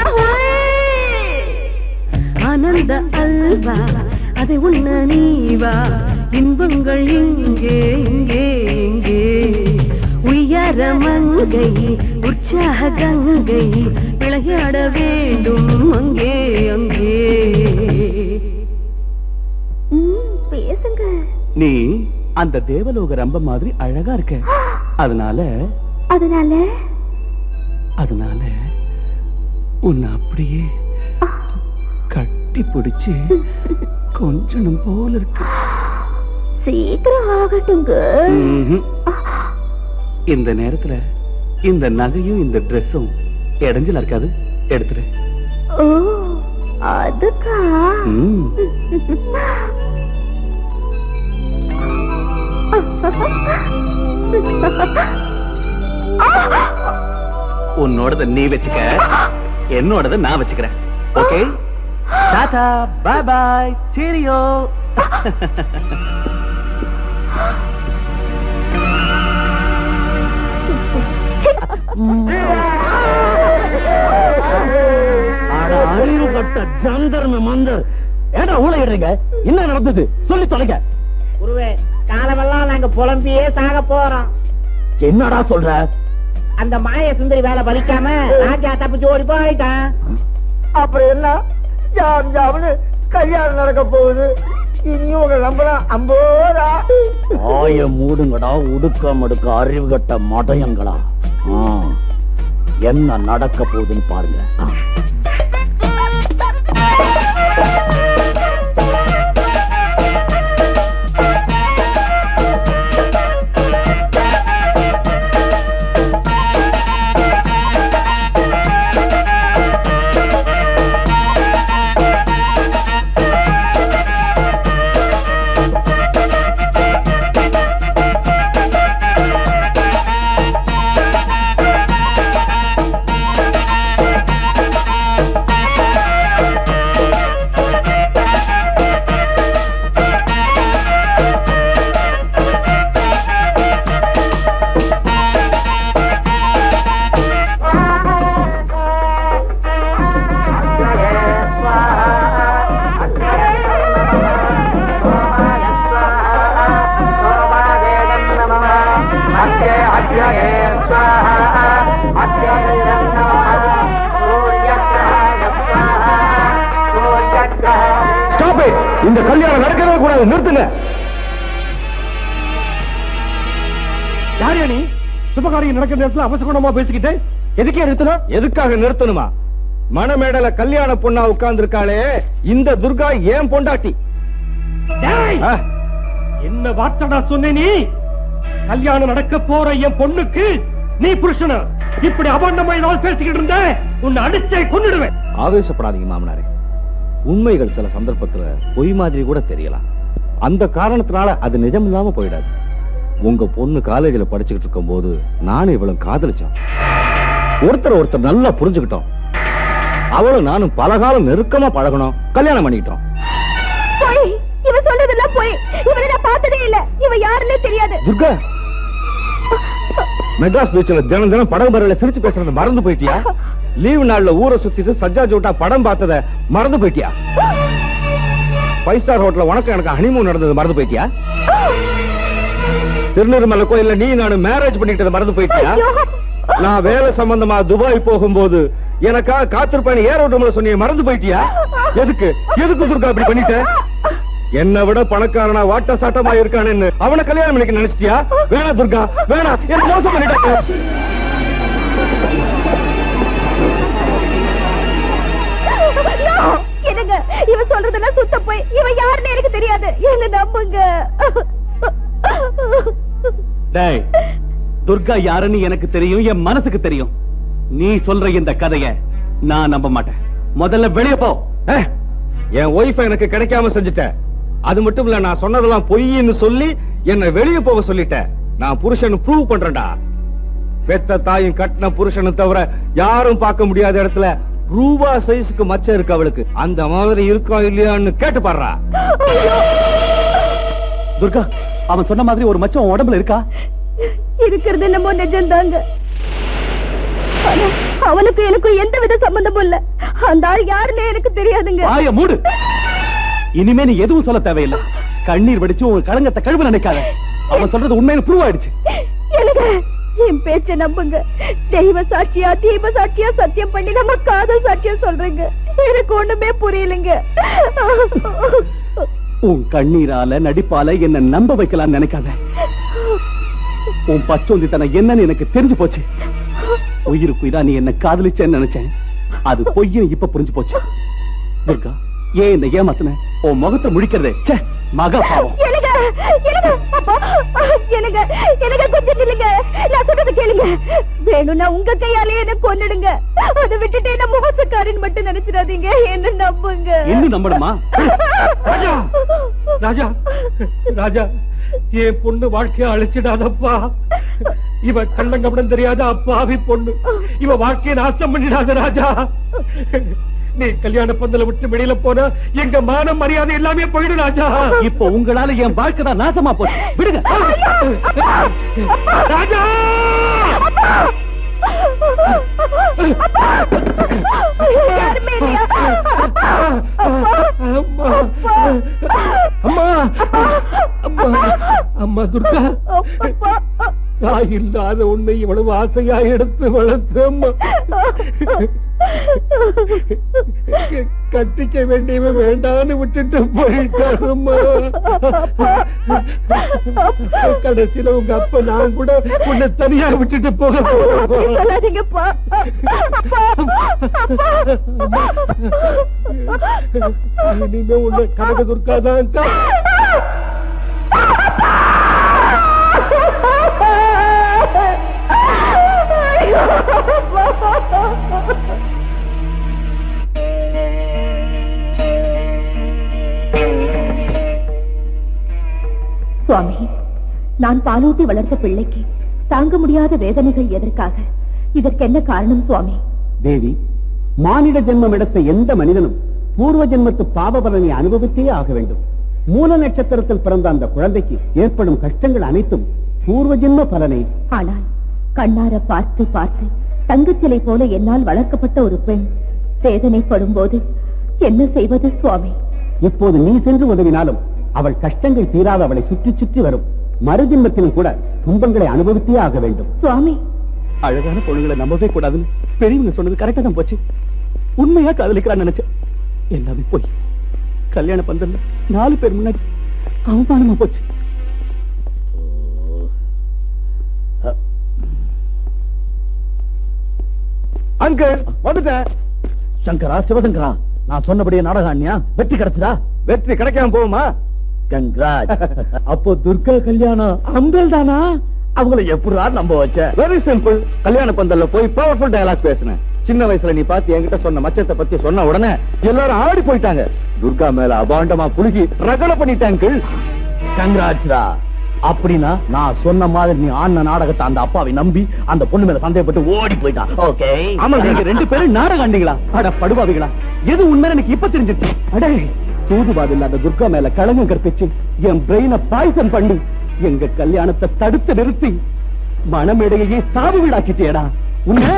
ஆனந்த அல்வா அதை உண்ண நீவா. இன்பங்கள் இங்கே இங்கே இங்கே உயர மங்கை உற்சாக கங்கை விளையாட வேண்டும் அங்கே அங்கே. பேசுங்க. நீ அந்த தேவலோக ரம்ப மாதிரி அழகா இருக்க. அதனால அதனால அதனால உன்னை அப்படியே கட்டி பிடிச்சு கொஞ்சம் போல இருக்கு. சீக்கிரம் ஆகட்டுங்க. இந்த நேரத்துல இந்த நகையும் இந்த ட்ரெஸ்ஸும் இடைஞ்சலா இருக்காது, எடுத்துரு. ஓ அதுக்கா? உன்னோடத நீ வச்சுக்க, என்னோடத நான் வச்சுக்கிறேன். Okay, tata, bye bye, cheerio. அறிவு கட்ட ஜந்தர்ம மந்தர், ஏடா ஊழையிடுறீங்க? என்ன நடந்தது சொல்லி தொலைங்க. குருவே, காலமெல்லாம் நாங்க புலம்பியே சாக போறோம். என்னடா சொல்ற? அந்த மாய சுந்தரி வேலை பலிக்காம ராஜா தப்பிச்சு ஓடி போயிட்டான். அப்புறம் என்ன, ஜாம் ஜாம்னு கல்யாணம் நடக்க போகுது. இனியும் உங்க நம்பலாம் அம்போதா. ஆய மூடுங்கடா, உடுக்க மடுக்க அறிவு கட்ட மடையங்களா. என்ன நடக்க போகுதுன்னு பாருங்க. இந்த கல்யாணம் நடக்கவே கூடாது, நிறுத்துங்க. யாரையா நீ? சுபகாரியம் நடக்கிற நேரத்துல அவசகுணமா பேசிக்கிட்டு எதுக்கே நிறுத்தணும்? எதுக்காக நிறுத்தணுமா? மணமேடல கல்யாண பொண்ணா உட்கார்ந்து இருக்காளே இந்த துர்கா ஏன் பொண்டாட்டி. டேய், என்ன வார்த்தடா சொன்ன நீ? கல்யாணம் நடக்க போற என் பொண்ணுக்கு நீ புருஷனா? இப்படி அபாண்டமாய் நான் பேசிக்கிட்டு இருந்த உன்னை அடிச்சே கொன்னுடுவேன். ஆவேசப்படாதீங்க மாமனாரே. உண்மைகள் சில சந்தர்ப்பத்துல பொய் மாதிரி கூட தெரியலாம். அந்த காரணத்தினால அது நிஜம் இல்லாம போயிடாது. உங்க பொண்ணு காலேஜில் படிச்சுக்கிட்டு இருக்கும் போது நானும் இவளும் காதலிச்சோம். ஒருத்தர் நல்லா புரிஞ்சுக்கிட்டோம். அவளும் நானும் பலகாலம் நெருக்கமா பழகணும், கல்யாணம் பண்ணிக்கிட்டோம். போய் இவ சொல்றதெல்லாம் போய். இவனை நான் பார்த்ததே இல்ல. இவ யாருன்னே தெரியாது. துர்கா, மெட்ராஸ் பீச்ல தினம் தினம் படம் பரவல சிரிச்சு பேசுறது மறந்து போயிட்டியா? லீவு நாள்ல ஊரை சுத்திட்டு சஜ்ஜா ஜோட்டா படம் பார்த்தத மறந்து போயிட்டியா? 5 ஸ்டார் ஹோட்டல்ல உனக்கு எனக்கு ஹனிமூன் நடந்தது மறந்து போயிட்டியா? திருநெல்வேலி கோயில்ல நீ நானும் மேரேஜ் பண்ணிட்டத மறந்து போயிட்டியா? நான் வேலை சம்பந்தமா துபாய் போகும்போது எனக்கா காத்திருப்பேன் ஏரோட்டம்ல சொன்னிய மறந்து போயிட்டியா? எதுக்கு துர்கா அப்படி பண்ணிட்ட? என்னை விட பணக்காரனா வாட்ட சாட்டமா இருக்கானு அவனை கல்யாணம் பண்ணிக்க நினைச்சிட்டியா? வேணா துர்கா, வேணா, என்ன மோசம் பண்ணிட்ட. என்னங்க இவ சொல்றதெல்லாம் சுத்த போய். இவ யாருன்னு எனக்கு தெரியாது. என்ன நம்புங்க. டேய், துர்கா யாருன்னு எனக்கு தெரியும், என் மனசுக்கு தெரியும். நீ சொல்ற இந்த கதைய நான் நம்ப மாட்டேன். முதல்ல வெளியே போ. என் ஒய்ஃபை எனக்கு கிடைக்காம செஞ்சுட்ட. அது மட்டும் இல்ல, நான் சொன்னதெல்லாம் பொய்ன்னு சொல்லி என்னை வெளியே போக சொல்லிட்ட. நான் புருஷன் ப்ரூவ் பண்றேன்டா. பெத்த தாயும் கட்டின புருஷனும் தவிர யாரும் பார்க்க முடியாத இடத்துல ரூபா சைஸுக்கு மச்சம் இருக்கு அவளுக்கு. அந்த மாதிரி இருக்கா இல்லையான்னு கேட்டு பாடுறா. துர்கா, அவன் சொன்ன மாதிரி ஒரு மச்சம் உடம்புல இருக்கா? இருக்கிறது என்னமோ நிஜம்தாங்க. ஆனா அவனுக்கு எனக்கும் எந்த வித சம்பந்தமும் இல்ல. அந்த ஆள் யாருன்னே எனக்கு தெரியாதுங்க. வாய மூடு. இனிமே நீ எதுவும் சொல்ல தேவையில்லை. கண்ணீர் வடிச்சு உங்க களங்கத்தை கழுவ நினைக்காத. அவன் சொல்றது உண்மையில ப்ரூவ் ஆயிடுச்சு. எனக்கு என் பேச்ச நம்புங்க. தெய்வ சாட்சியா தீப சாட்சியா சத்தியம் பண்ணி நம்ம காதல் சாட்சியா சொல்றேங்க. எனக்கு ஒண்ணுமே புரியலங்க. உன் கண்ணீரால நடிப்பால என்ன நம்ப வைக்கலாம் நினைக்காத. உன் பச்சோந்தித்தனம் என்னன்னு எனக்கு தெரிஞ்சு போச்சு. உயிருக்கு இதா நீ என்ன காதலிச்சேன்னு நினைச்சேன். அது பொய்ன்னு இப்ப புரிஞ்சு போச்சு. துர்கா, ஏன் இந்த ஏமாத்தின? உன் முகத்தை முடிக்கிறதே மகா பாவம். எனக்கு கொஞ்சம் இல்லைங்க. நான் சொல்றது கேளுங்க. வேணும்னா உங்க கையாலே என்ன கொன்னுடுங்க. அதை விட்டுட்டு என்ன மோசக்காரன் மட்டும் நினைச்சிடாதீங்க. என்ன நம்புங்க. இன்னும் நம்பணுமா? ராஜா, ராஜா, ராஜா, என் பொண்ணு வாழ்க்கைய அழிச்சிடாதப்பா. இவ கள்ளங்கப்படம் தெரியாத அப்பாவி பொண்ணு. இவ வாழ்க்கையை நாசம் பண்ணிடாத ராஜா. நீ கல்யாண பந்தல விட்டு வெளியில போன எங்க மானம் மரியாதை எல்லாமே போயிடும் ராஜா. இப்ப உங்களால என் வாழ்க்கை தான் நாசமா போச்சு. விடுங்க ராஜா. அம்மா, அம்மா துர்கா, தாய் இல்லாத உன்னை இவ்வளவு ஆசையா எடுத்து வளர்த்து அம்மா. கட்டிக்க வேண்டியவன் வேண்டான்னு விட்டுட்டு போயிட்டாரும்மா. கடைசியில உங்க அப்பா நான் கூட உன்னை தனியா விட்டுட்டு போக இனிமே உன்னை கனக துர்காதான். சுவாமி, நான் பாலூட்டி வளர்த்த பிள்ளைக்கு தாங்க முடியாத வேதனைகள் எதற்காக? இதற்கு என்ன காரணம் சுவாமி? தேவி, மானிட ஜென்மம் எடுத்த எந்த மனிதனும் பூர்வ ஜென்மத்து பாவ பலனை அனுபவித்தே ஆக வேண்டும். மூல நட்சத்திரத்தில் பிறந்த அந்த குழந்தைக்கு ஏற்படும் கஷ்டங்கள் அனைத்தும் பூர்வ ஜென்ம பலனை. ஆனால் கண்ணார பார்த்து பார்த்து தங்கச்சிலை போல என்னால் வளர்க்கப்பட்ட ஒரு பெண் வேதனைப்படும் போது என்ன செய்வது சுவாமி? இப்போது நீ சென்று உதவினாலும் அவள் கஷ்டங்கள் தீராத அவளை சுற்றி சுற்றி வரும். மறுஜென்மத்திலும் கூட துன்பங்களை அனுபவித்தே ஆக வேண்டும். சுவாமி, அழகான பொண்ணுங்களை நம்பவே கூடாதுன்னு பெரியவங்க சொன்னது கரெக்டா தான் போச்சு. உண்மையா காதலிக்கிறான்னு நினைச்சேன். எல்லாமே போய் கல்யாண பந்தல்ல 4 பேர் முன்னாடி அவமானமா போச்சு. அங்கிள் வந்துட்டேன். சங்கரா, சிவசங்கரா, நான் சொன்னபடியே நாடகாண்யா வெற்றி கிடைச்சதா? வெற்றி கிடைக்காம போகுமா? கங்க்ராட். அப்போ துர்கா கல்யாணம் அம்பல் தானா? அவங்கள எப்படா நம்ப வச்ச? Very simple. கல்யாண பந்தல்ல போய் பவர்ஃபுல் டயலாக் பேசினேன். சின்ன வயசுல நீ பார்த்து என்கிட்ட சொன்ன மச்சத்தை பத்தி சொன்ன உடனே எல்லாரும் ஆடி போயிட்டாங்க. துர்கா மேல அபாண்டமா புழுகி ரகல பண்ணிட்டாங்க. கங்க்ராட்ஸ்டா. அப்படின்னா நான் சொன்ன மாதிரி நீ ஆன நாடகத்தை அந்த அப்பாவை நம்பி அந்த பொண்ணு மேல சந்தேகப்பட்டு ஓடி போயிட்டான். ஓகே. ஆமா, நீங்க 2 பேரும் நாடகம் ஆண்டீங்களா? அட படுபாவிகளா, எது உண்மை எனக்கு இப்ப தெரிஞ்சிருச்சு. அடே, தூதுவாது இல்லாத துர்கா மேல களங்கம் கற்பிச்சு என் பிரெயினை பாய்சன் பண்ணி எங்க கல்யாணத்தை தடுத்து நிறுத்தி மனமேடையே சாவு வீடாக்கிட்டேடா. உன்னை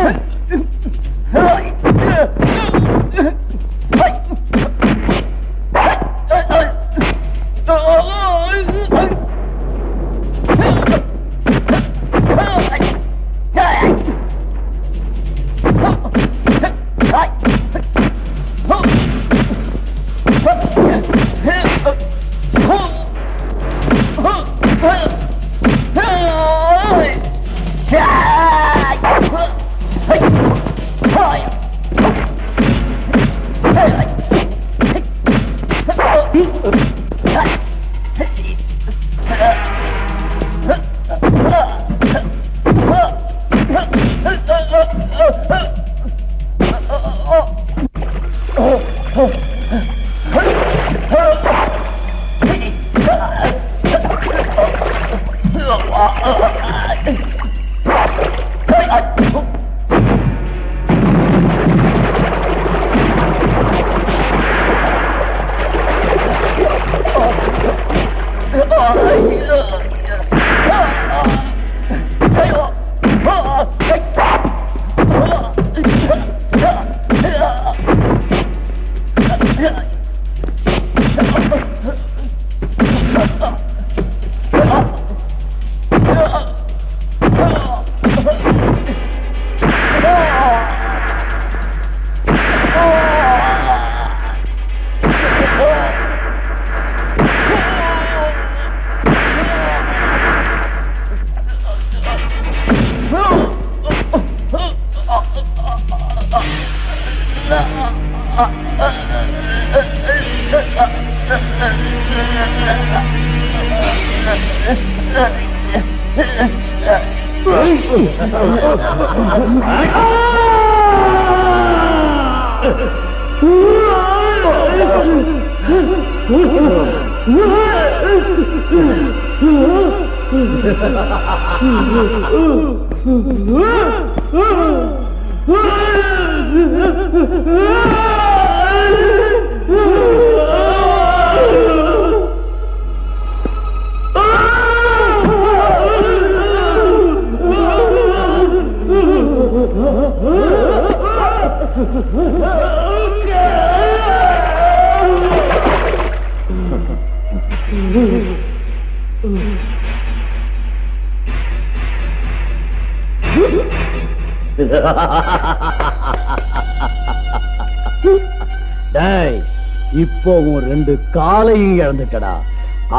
இப்போ உன் 2 காலையும் இழந்துட்டடா,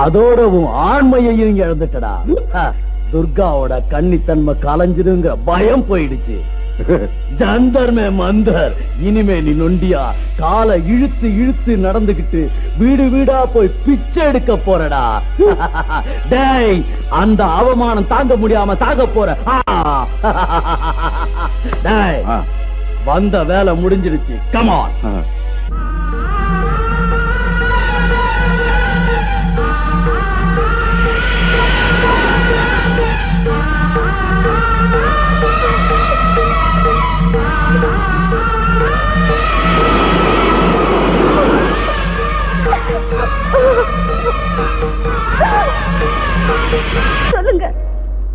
அதோட உன் ஆண்மையையும் இழந்துட்டடா. துர்காவோட கன்னித்தன்மை கலைஞ்சிருங்கிற பயம் போயிடுச்சு. ஜந்தர் மே மந்தர். இனிமே நீ நொண்டியா காலை இழுத்து இழுத்து நடந்துகிட்டு வீடு வீடா போய் பிச்சை எடுக்க போறடா. டேய், அந்த அவமானம் தாங்க முடியாம தாங்க போற. டேய், வந்த வேலை முடிஞ்சிருச்சு. Come on. சொல்லுங்க.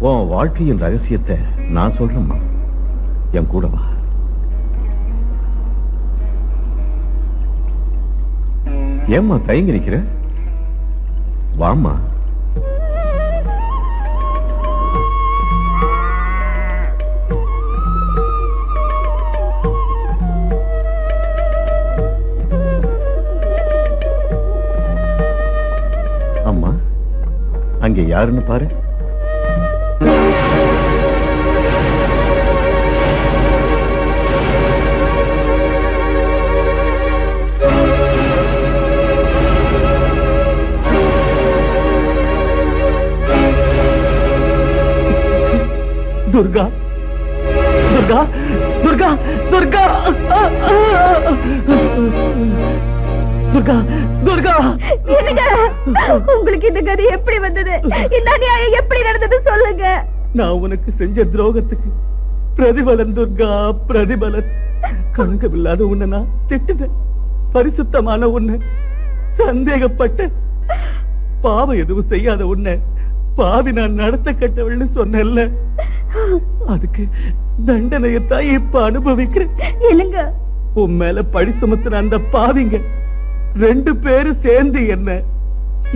உன் வாழ்க்கையின் ரகசியத்தை நான் சொல்றேம்மா, என் கூட வா. ஏம்மா தயங்கி நிக்கிற? வாம்மா. அம்மா, அங்கே யாருன்னு பாரு. துர்கா துர்கா துர்கா துர்கா துர்கா துர்கா உங்களுக்கு இந்த கதி எப்படி வந்தது? இந்த அநியாயம் எப்படி நடந்தது சொல்லுங்க. நான் உனக்கு செஞ்ச துரோகத்துக்கு பிரதிபலன் துர்கா, பிரதிபலன். கணக்கமில்லாத உன்னை நான் திட்டுதேன், பரிசுத்தமான உன்னை சந்தேகப்பட்ட, பாவம் எதுவும் செய்யாத உன்னை பாவி நான் நடத்த கட்டவள்னு சொன்னேன்ல, அதுக்கு தண்டனையத்தான் இப்ப அனுபவிக்கிறேன். என்னங்க உன் மேல பழி சுமத்துன அந்த பாவிங்க 2 பேரும் சேர்ந்து என்ன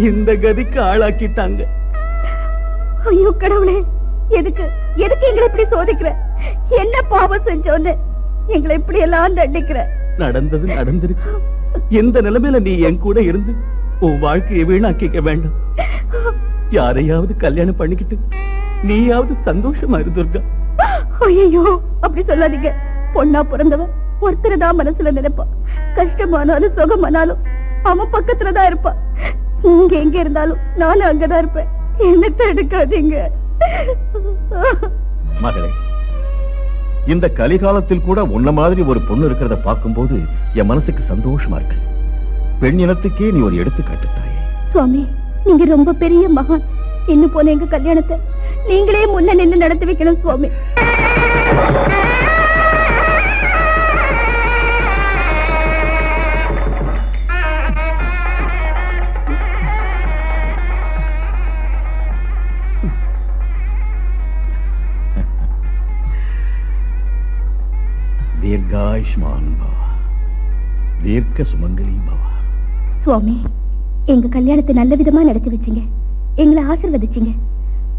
இந்த கதிக்கு ஆளாக்கிட்டாங்க. ஐயோ கடவுளே, எதுக்கு எதுக்கு எங்களை இப்படி சோதிக்கிற? என்ன பாவம் செஞ்சோன்னு எங்களை இப்படி எல்லாம் தண்டிக்கிற? நடந்தது நடந்திருக்கு. எந்த நிலைமையில நீ என் கூட இருந்து உன் வாழ்க்கையை வீணாக்கிக்க வேண்டாம். யாரையாவது கல்யாணம் பண்ணிக்கிட்டு நீயாவது சந்தோஷமா இரு துர்கா. ஐயோ அப்படி சொல்லாதீங்க. பொண்ணா பிறந்தவன் ஒருத்தர் தான் மனசுல நினைப்பான். கஷ்டமானாலும் சுகமானாலும் அவன் பக்கத்துலதான் இருப்பான். நீங்க எங்க இருந்தாலும் நானும் அங்கதான் இருப்பேன். என்ன தடுக்காதீங்க. மகளே, இந்த கலிகாலத்தில் கூட உன்ன மாதிரி ஒரு பொண்ணு இருக்கிறத பார்க்கும்போது என் மனசுக்கு சந்தோஷமா இருக்கு. பெண் இனத்துக்கே நீ ஒரு எடுத்துக்காட்டு தாயே. சுவாமி, நீங்க ரொம்ப பெரிய மகான். இன்னும் போன எங்க கல்யாணத்தை நீங்களே முன்ன நின்று நடத்தி வைக்கணும் சுவாமி. தீர்காயுஷ்மான் பவா, தீர்க்க சுமங்கலி பவா. சுவாமி, எங்க கல்யாணத்தை நல்ல விதமா நடத்தி வச்சீங்க, எங்களை ஆசீர்வதிச்சீங்க.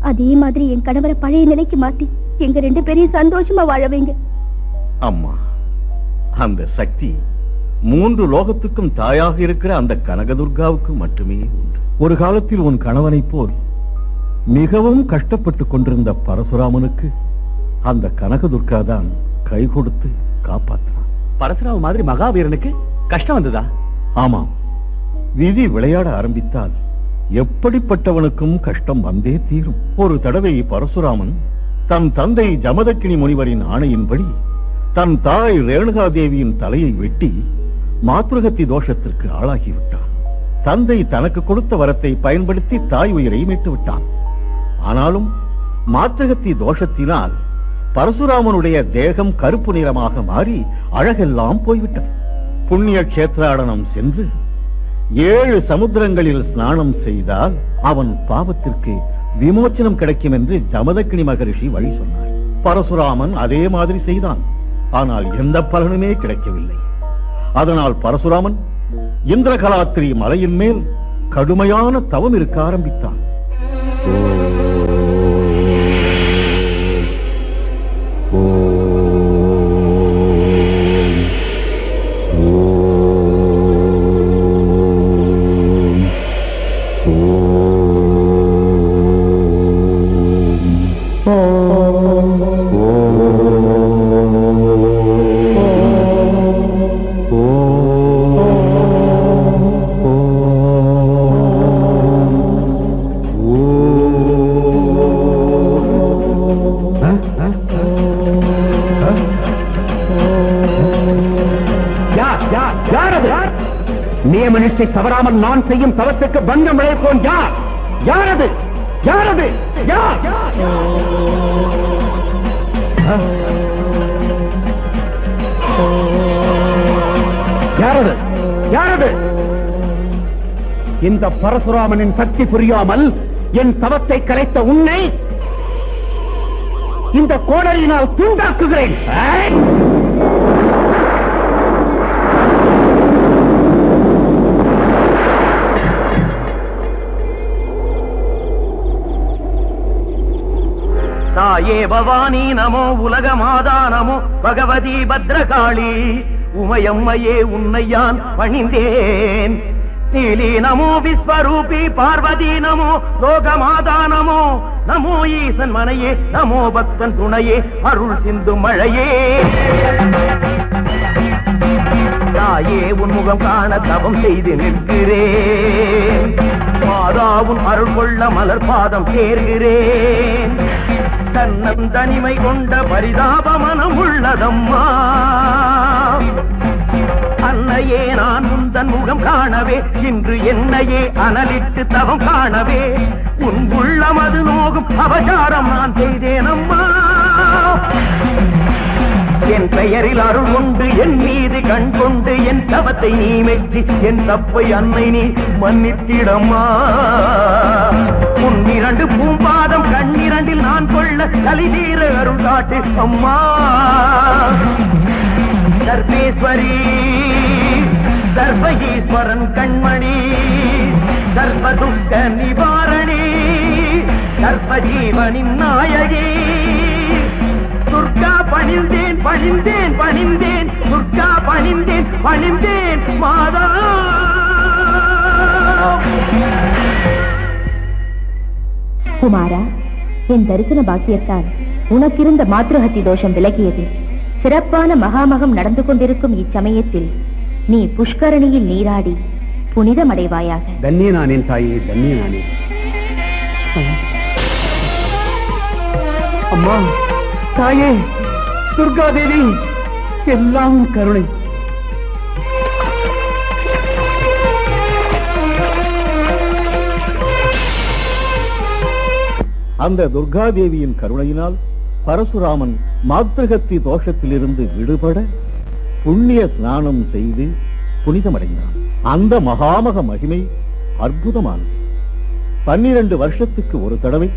அதே மாதிரி என் கணவரை பழைய நிலைக்கு மாத்தி எங்க 2 பேரையும் சந்தோஷமா வாழ வைங்க. அம்மா, அந்த சக்தி 3 லோகத்துக்கும் தாயாக இருக்கிற அந்த கனகதுர்காவுக்கு மட்டுமே உண்டு. ஒரு காலத்தில் உன் கணவனைப் போல் மிகவும் கஷ்டப்பட்டுக் கொண்டிருந்த பரசுராமனுக்கு அந்த கனகதுர்கா தான் கை கொடுத்து காப்பாற்றினான். பரசுராம மாதிரி மகாவீரனுக்கு கஷ்டம் வந்ததா? ஆமாம், விதி விளையாட ஆரம்பித்தால் எப்படிப்பட்டவனுக்கும் கஷ்டம் வந்தே தீரும். ஒரு தடவை பரசுராமன் தன் தந்தை ஜமதக்கினி முனிவரின் ஆணையின்படி தன் தாய் ரேணுகா தேவியின் தலையை வெட்டி மாத்ருகத்தி தோஷத்திற்கு ஆளாகிவிட்டான். தந்தை தனக்கு கொடுத்த வரத்தை பயன்படுத்தி தாய் உயிரை மீட்டு விட்டான். ஆனாலும் மாத்ருகத்தி தோஷத்தினால் பரசுராமனுடைய தேகம் கருப்பு நிறமாக மாறி அழகெல்லாம் போய்விட்டது. புண்ணிய கஷேத்ராடனம் சென்று 7 சமுத்திரங்களில் ஸ்நானம் செய்தால் அவன் பாவத்திற்கு விமோச்சனம் கிடைக்கும் என்று ஜமதக்கினி மகரிஷி வழி சொன்னார். பரசுராமன் அதே மாதிரி செய்தான். ஆனால் எந்த பலனுமே கிடைக்கவில்லை. அதனால் பரசுராமன் இந்திரகலாத்திரி மலையின் மேல் கடுமையான தவம் இருக்க ஆரம்பித்தான். நியமனிஷ்டை தவறாமல் நான் செய்யும் தவத்துக்கு பங்கம் விளைவிப்போம். யார்? யாரது? யாரது? யார்? யாரது? யாரது? இந்த பரசுராமனின் சக்தி புரியாமல் என் தவத்தை கலைத்த உன்னை இந்த கோடரியினால் தூண்டாக்குகிறேன். தாயே பவானி நமோ, உலக மாதா நமோ, பகவதி பத்ரகாளி உமையம்மையே உன்னை யான் பணிந்தேன். நீலி நமோ, விஸ்வரூபி பார்வதி நமோ, லோகமாதா நமோ, நமோ ஈசன் மனையே, நமோ பக்தன் துணையே, அருள் சிந்து மழையே. தாயே உன் முகம் காண தவம் செய்து நிற்கிறேன். மாதா உன் அருள் கொள்ள மலர் பாதம் சேர்கிறேன். தன்னந்தனிமை கொண்ட பரிதாப மனம் உள்ளதம்மா. அன்னையே நான் உந்தன் முகம் காணவே, இன்று என்னையே அனலிட்டு தவம் காணவே, உன் உள்ளம் அது நோகும் அபசாரம் நான் செய்தேனம்மா. என் பெயரில் அருள் கொண்டு என் மீது கண் கொண்டு என் தவத்தை நீ மெச்சி என் தப்பை அன்னை நீ மன்னித்திடம்மா. உன் இரண்டு பூம்பாதம் கண்ணிரண்டில் நான் கொள்ள கலிதீர அருள் காட்டு அம்மா. சர்வேஸ்வரி சர்வ ஈஸ்வரன் கண்மணி, சர்வ துக்க நிவாரணி, சர்வ ஜீவனின் நாயகி, துர்கா பணிந்தேன் பணிந்தேன் பணிந்தேன், துர்கா பணிந்தேன் பணிந்தேன் மாதா. குமாரா, என் தரிசன பாக்கியத்தால் உனக்கிருந்த மாத்ருஹத்தி தோஷம் விலகியது. சிறப்பான மகாமகம் நடந்து கொண்டிருக்கும் இச்சமயத்தில் நீ புஷ்கரணியில் நீராடி புனிதமடைவாயாக. தன்யனானேன் தாயே, தன்யனானேன். அம்மா, தாயே, துர்காதேவி, எல்லாம் கருணை. அந்த துர்காதேவியின் கருணையினால் பரசுராமன் மாத்ருஹத்தி தோஷத்திலிருந்து விடுபட புண்ணிய ஸ்நானம் செய்து புனிதமடைந்தான். அந்த மகாமக மகிமை அற்புதமானது. 12 வருஷத்துக்கு ஒரு தடவை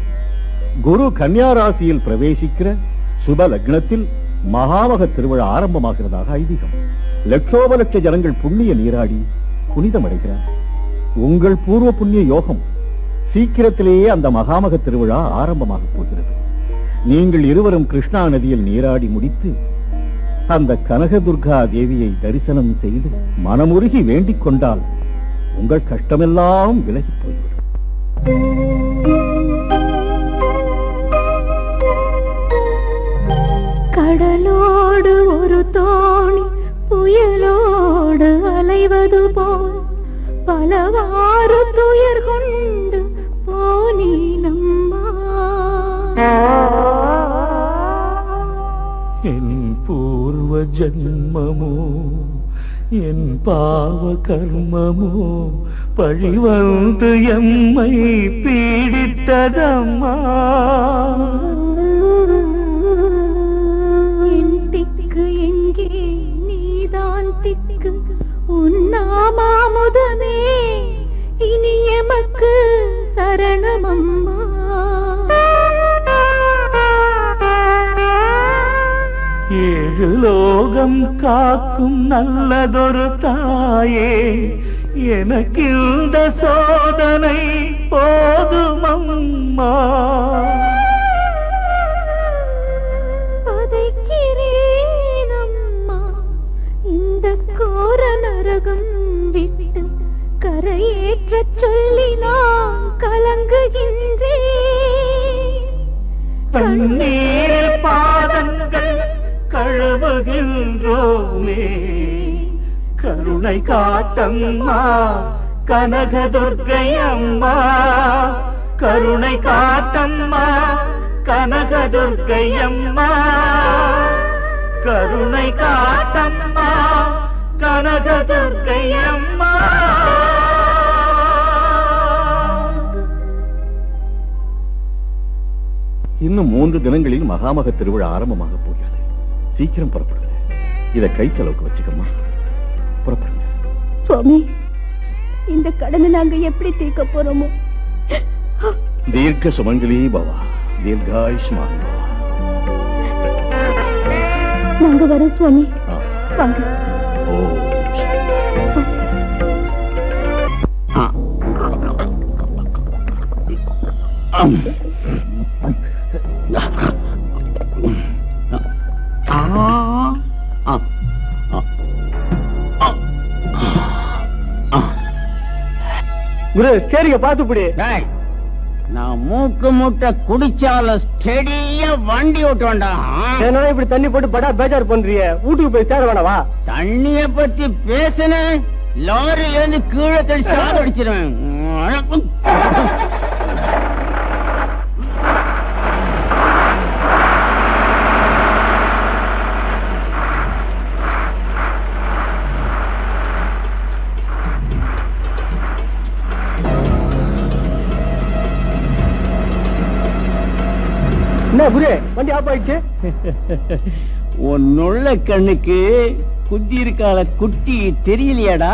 குரு கன்னியாராசியில் பிரவேசிக்கிற சுப லக்னத்தில் மகாமக திருவிழா ஆரம்பமாகிறதாக ஐதீகம். லட்சோப லட்ச ஜனங்கள் புண்ணிய நீராடி புனிதமடைகிறார். உங்கள் பூர்வ புண்ணிய யோகம் சீக்கிரத்திலேயே அந்த மகாமக திருவிழா ஆரம்பமாக போகிறது. நீங்கள் இருவரும் கிருஷ்ணா நதியில் நீராடி முடித்து அந்த கனகதுர்கா தேவியை தரிசனம் செய்து மனமுருகி வேண்டிக் கொண்டால் உங்கள் கஷ்டமெல்லாம் விலகி போய்விடும். கடலோடு ஒரு தோணி புயலோடு அலைவது போல் பலவாறு துயர் கொண்டு போனீனம்மா. என் பூர்வ ஜன்மமோ என் பாவ கர்மமோ பழி வந்து எம்மை பீடித்ததம்மா. என் திக்கு எங்கே நீதான் திக்கு, உன்னாமாமுதமே இனி எமக்கு சரணமம்மா. ஏழு லோகம் காக்கும் நல்லதொரு தாயே, எனக்கு இந்த சோதனை போதுமம்மா. பதைக்கிறேனம்மா இந்த கோர நரகம் விட்டு, கரையேற்ற சொல்லி நான் கலங்குகின்றேன். கண்ணீர் பாதங்கள் கழுவுகின்றோமே, கருணை காட்டம்மா கனகதுர்க்கை அம்மா. கருணை காட்டம்மா கனகதுர்க்கை அம்மா. கருணை காட்டம்மா கனகதுர்க்கை அம்மா. இன்னும் 3 தினங்களில் மகாமக திருவிழா ஆரம்பமாக போகிறது. சீக்கிரம் புறப்படுங்க. இதை கை செலவுக்கு வச்சுக்கம்மா. புறப்படுங்க. சுவாமி, இந்த கடனை நாங்க எப்படி தீர்க்க போறோமோ? தீர்க்க சுமங்கலி பவா, தீர்காயுஷ்மான் பவா. நாங்க வரோம் சுவாமி. வாங்க. ஓ குரு, ஸ்டேரிங்க பாத்து பிடி. நான் மூக்கு முட்டை குடிச்சாலும் ஸ்டெடியா வண்டி ஓட்டு வேண்டாம். என்னடா இப்படி தண்ணி போட்டு படா பேஜார் பண்றிய? வீட்டுக்கு போய் சேர வேணவா? தண்ணிய பத்தி பேசுன லாரியில இருந்து கீழே தள்ளி சாத அடிச்சிருவேன். என்ன புரிய வண்டி ஆஃப் ஆயிடுச்சு? உன்னுள்ள கண்ணுக்கு குட்டி இருக்கால குட்டி தெரியலையாடா?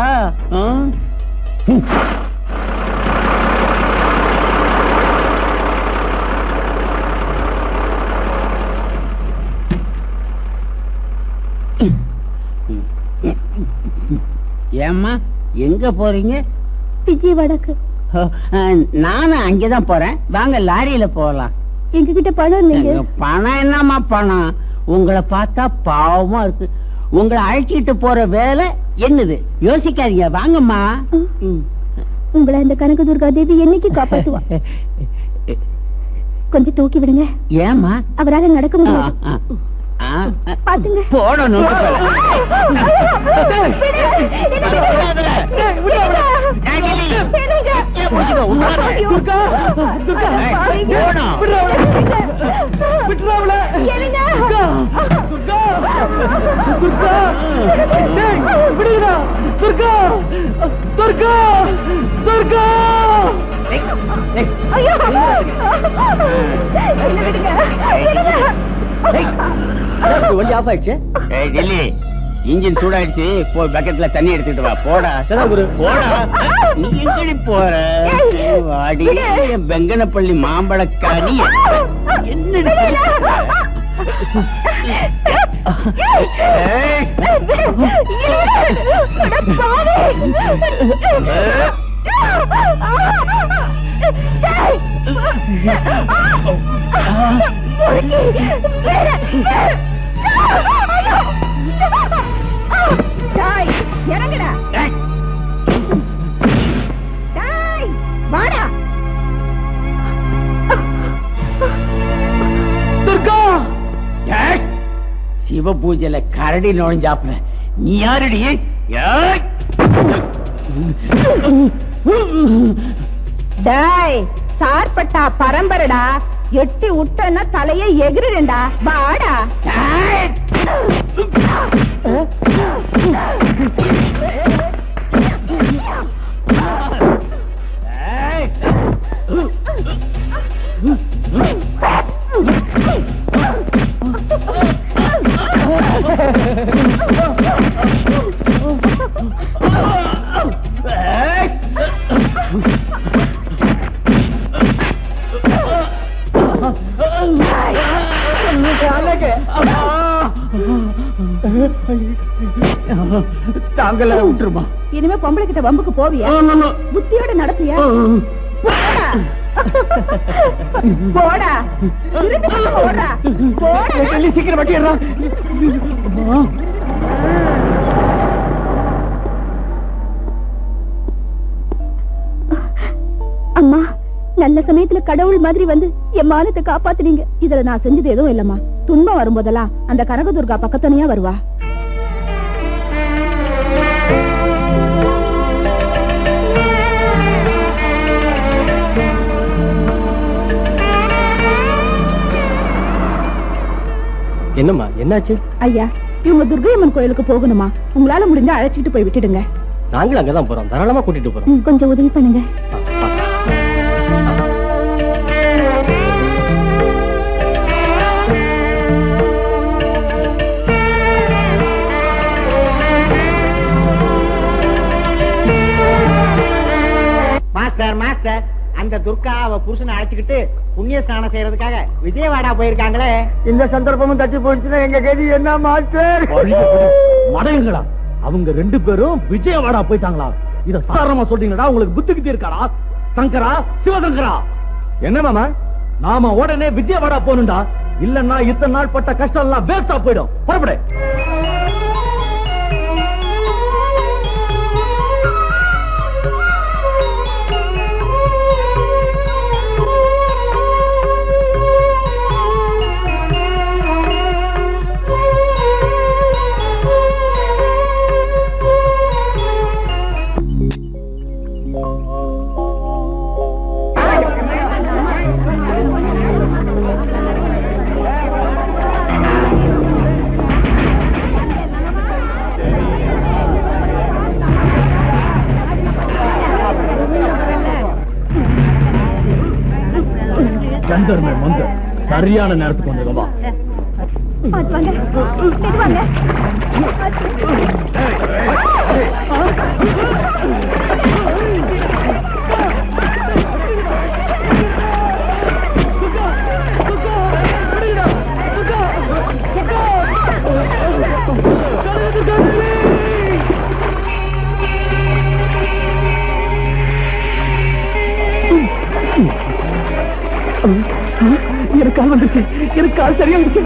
ஏம்மா எங்க போறீங்க? விஜயவாடாக்கு. நானும் அங்கதான் போறேன். வாங்க லாரியில போகலாம். எங்ககிட்ட பணம் இல்லைங்க. பணம் என்னம்மா பணம்? உங்களை பார்த்தா பாவமா இருக்கு. உங்களை அழைச்சிட்டு போற வேலை என்னது? யோசிக்காதீங்க, வாங்கம்மா. உங்களை இந்த கனகதுர்கா தேவி என்னைக்கு காப்பாத்துவா? கொஞ்சம் தூக்கி விடுங்க. ஏம்மா? அவரால் நடக்க முடியாது. பாத்துங்க. போடணும். வண்டி ஆஃப் ஆயிடுச்சு. இன்ஜின் சூடாயிடுச்சு. போய் பக்கெட்ல தண்ணி எடுத்துட்டு வா. போடா போடா. நீ எங்கடி போற? வாடி வெங்கனப்பள்ளி மாம்பழக்காரி. என்னடி இறங்கடா. வாடா. சிவ பூஜையில கரடி நுழைஞ்சாப்ல நீ யாரடி? சார்பட்டா பரம்பரடா. எட்டி விட்டனா தலைய எகிருடா. வாடா. தாங்கள விட்டுருமா? இனிமே பொம்பளை கிட்ட வம்புக்கு போவியா? புத்தியோட நடத்தியா? போடா. போடா. சீக்கிரம் வட்டிடுறா. அம்மா, நல்ல சமயத்துல கடவுள் மாதிரி வந்து என் மானத்தை காப்பாத்துனீங்க. இதுல நான் செஞ்சது எதுவும் இல்லம்மா. துன்பம் வரும்போதெல்லாம் அந்த கனகதுர்கா பக்கத்தனையா வருவா. என்னம்மா என்னாச்சு? ஐயா, இவங்க துர்கையம்மன் கோயிலுக்கு போகணுமா? உங்களால முடிஞ்சா அழைச்சிட்டு போய் விட்டுடுங்க. நாங்களும் அங்கதான் போறோம். தாராளமா கூட்டிட்டு போறோம். கொஞ்சம் உதவி பண்ணுங்க. மாஸ்டர் மாஸ்டர், அந்த துர்கா அவ புருஷனை அழைச்சுக்கிட்டு புண்ணிய ஸ்நானம் செய்யறதுக்காக விஜயவாடா போயிருக்காங்களே. இந்த சந்தர்ப்பமும் தட்டி போயிடுச்சுன்னா எங்க கதி என்ன மாஸ்டர்? மடையங்களா? அவங்க 2 பேரும் விஜயவாடா போயிட்டாங்களா? இத சாதாரணமா சொல்றீங்களா? உங்களுக்கு புத்தி கிட்டி இருக்காரா? சங்கரா, சிவசங்கரா, என்ன மாமா? நாம உடனே விஜயவாடா போகணும்டா. இல்லன்னா இத்தனை நாள் பட்ட கஷ்டம் எல்லாம் வேஸ்டா போயிடும். புறப்படு. சரியான நேரத்துக்கு வந்து வா. எனக்கு கால் வந்துருச்சு, எனக்கு கால் சரியாயிடுச்சு,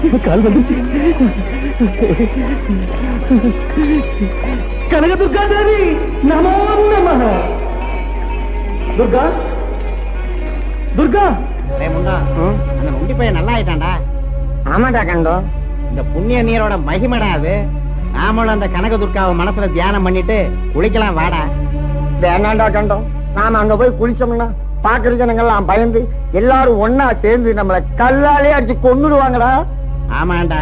எனக்கு கால் வந்துருச்சு. கனக துர்கா தேவி நமோ நமः. துர்கா துர்கா முண்டா அந்த நொண்டி பையன் நல்லா ஆயிட்டான்டா. ஆமாடா கண்டம், இந்த புண்ணிய நீரோட மகிமடா அது. நாமளும் அந்த கனக துர்காவை மனசுல தியானம் பண்ணிட்டு குளிக்கலாம் வாடா. வேணாண்டா கண்டம், நாம அங்க போய் குளிச்சோம்னா பாக்குற ஜனங்கள்லாம் பயந்து எல்லாரும் ஒன்னா சேர்ந்து நம்மளை கல்லாலே அடிச்சு கொன்னுடுவாங்கடா. ஆமாண்டா,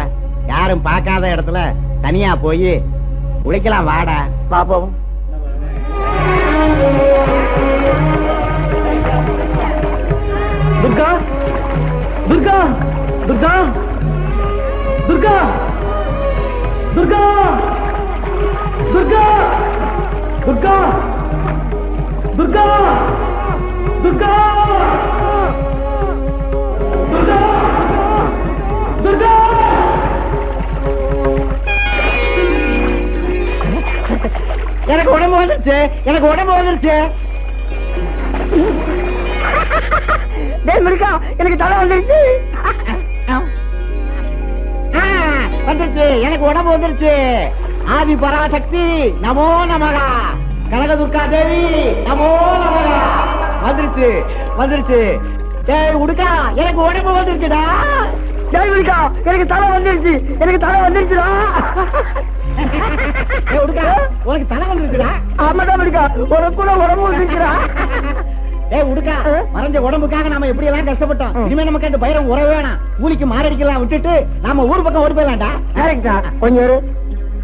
யாரும் பார்க்காத இடத்துல தனியா போய் குளிக்கலாம் வாடா. பாப்போம். துர்கா துர்கா துர்கா துர்கா துர்கா துர்கா துர்கா துர்கா துர்கா துர்கா துர்கா. எனக்கு உடம்பு வந்துருச்சு, எனக்கு உடம்பு வந்துருச்சு. எனக்கு தலை வந்துருச்சு. வந்துருச்சு, எனக்கு உடம்பு வந்துருச்சு. ஆதி பராசக்தி நமோ நமகா, கனக துர்கா தேவி நமோ நமகா. வந்துருச்சு வந்துருச்சு. டேய் உடுக்கா, எனக்கு உடம்பு வந்துருச்சுடா. டேய் விடுக்கா, எனக்கு தலை வந்துருச்சு, எனக்கு தலை வந்துருச்சுடா. உடுக்கா, உனக்கு தலை வந்துருச்சுடா. ஆமாடா விடுக்கா, உனக்கு கூட உடம்பு வந்துருச்சுடா. ஏய் உடுக்கா, மறைஞ்ச உடம்புக்காக நாம எப்படி எல்லாம் கஷ்டப்பட்டோம். இனிமே நமக்கு அந்த பயிரம் உறவு வேணாம். கூலிக்கு மாரடிக்கலாம் விட்டுட்டு நாம ஊர் பக்கம் ஓடி போயிடலாம்டா. கரெக்டா, கொஞ்சம் இரு.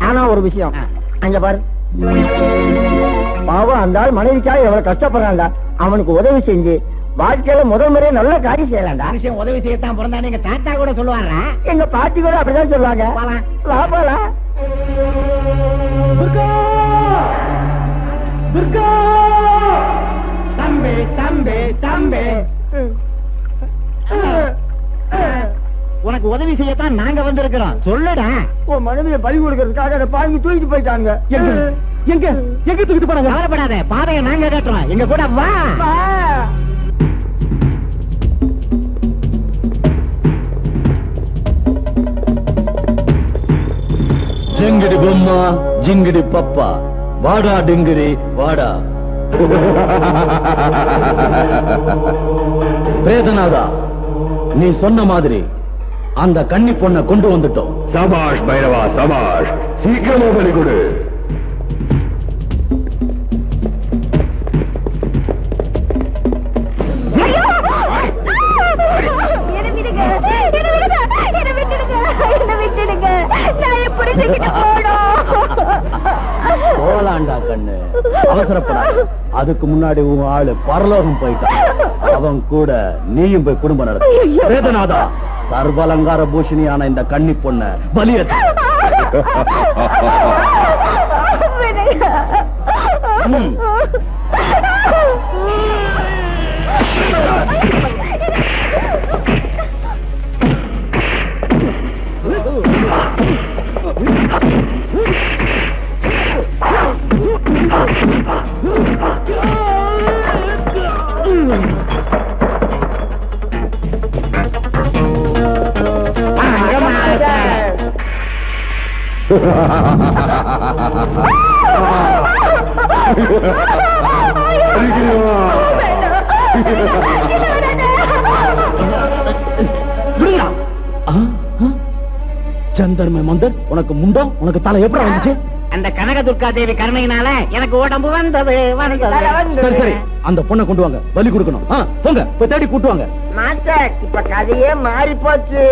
ஆனா ஒரு விஷயம், அங்க பாரு, பாவம் அந்த ஆள் மனைவிக்காக எவ்வளவு கஷ்டப்படுறான்டா. அவனுக்கு உதவி செஞ்சு வாழ்க்கையில முதல் முறையே நல்ல காரியம் செய்யலாம்டா. மனுஷன் உதவி செய்யத்தான் பிறந்தானே எங்க தாத்தா கூட சொல்லுவாரா. எங்க பாட்டி கூட அப்படிதான் சொல்லுவாங்க. லாபாலா துர்கா துர்கா. தம்பி தம்பி தம்பி, உனக்கு உதவி செய்யத்தான் நாங்க வந்திருக்கிறோம். சொல்லுடா. உன் மனைவியை பலி கொடுக்கறதுக்காக அதை பாருங்க தூக்கிட்டு போயிட்டாங்க. எங்க எங்க தூக்கிட்டு போனாங்க? கவலைப்படாத, பாதையை நாங்க கட்டுறோம். எங்க கூட வா. ஜெங்கடி பொம்மா ஜிங்கடி பப்பா, வாடா டிங்கிரி வாடா. வேதனாதா, நீ சொன்ன மாதிரி அந்த கன்னி பொண்ணை கொண்டு வந்துட்டோம். சபாஷ் பைரவா சபாஷ், சீக்கிரமா பலி கொடு. போலாண்டா கண்ணு, அவசரப்படா. அதுக்கு முன்னாடி உன் ஆளு பரலோகம் போயிட்டான். அவன் கூட நீயும் போய் குடும்பம் நடத்த. வேதனாதா, சர்வலங்கார பூஷணியான இந்த கன்னி பொண்ண பலிய சந்தர்ம மந்தர், உனக்கு முண்டம், உனக்கு தலை எப்படி வந்துச்சு? அந்த கனக துர்கா தேவி கருணையினால எனக்கு உடம்பு வந்தது. சரி சரி, அந்த பொண்ணை கொண்டு வாங்க, பலி கொடுக்கணும். போங்க, போய் தேடி கூட்டு வாங்க. மாஸ்டர், இப்ப கதையே மாறி போச்சு.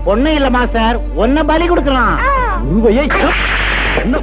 பொண்ணு இல்ல மாஸ்டர், ஒன்ன பலி கொடுக்கலாம். உருவையை என்ன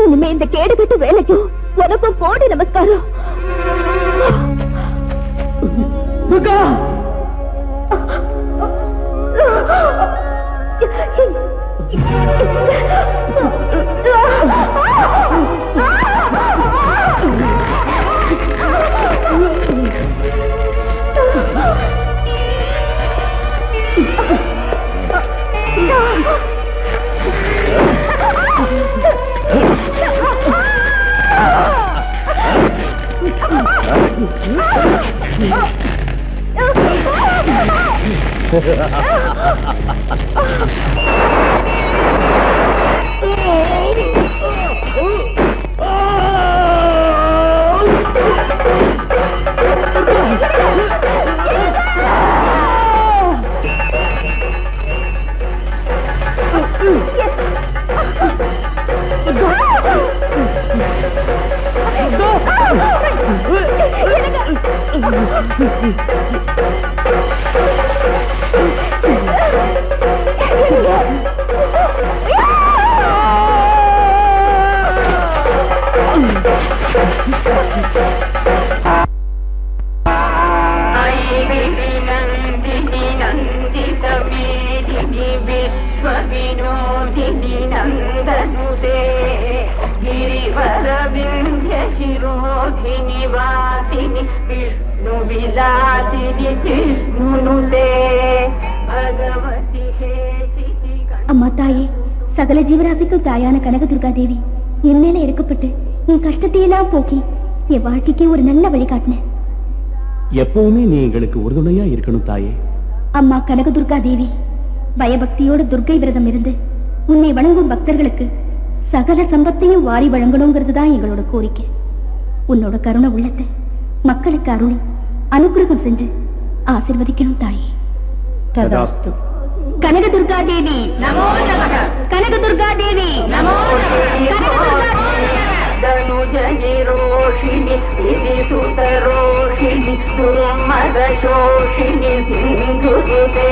இனிமே இந்த கேடு கட்டு வேலைக்கும் உனக்கும் போடி நமஸ்காரம். विश्वविनोदिनी नन्दनुते गिरिवरविन्ध्य शिरोधिनि वासिनि विष्णुविलासिनि विष्णुनुते भगवति हेतिनि அம்மா தாயே, சகல ஜீவராசிக்கும் தாயான கனகதுர்காதேவி என் மேல இறக்கப்பட்டு என் கஷ்டத்தையெல்லாம் போக்கி என் வாழ்க்கைக்கு ஒரு நல்ல வழிகாட்டின. எப்பவுமே நீ எங்களுக்கு உறுதுணையா இருக்கணும் தாயே. அம்மா கனகதுர்காதேவி, பயபக்தியோடு துர்க்கை விரதம் இருந்து உன்னை வணங்கும் பக்தர்களுக்கு சகல சம்பத்தையும் வாரி வழங்கணுங்கிறது தான் எங்களோட கோரிக்கை. உன்னோட கருணை உள்ளத்தை மக்களுக்கு அருளி அனுகிரகம் செஞ்சு ஆசீர்வதிக்கணும் தாயே. ததாஸ்து. கனகதுர்காதேவி நமோ நமக. கனகதுர்காதேவி நமோ நமக. ரோஷிணி சுதரோஷிணி துர்மத சோஷிணி சிந்துதே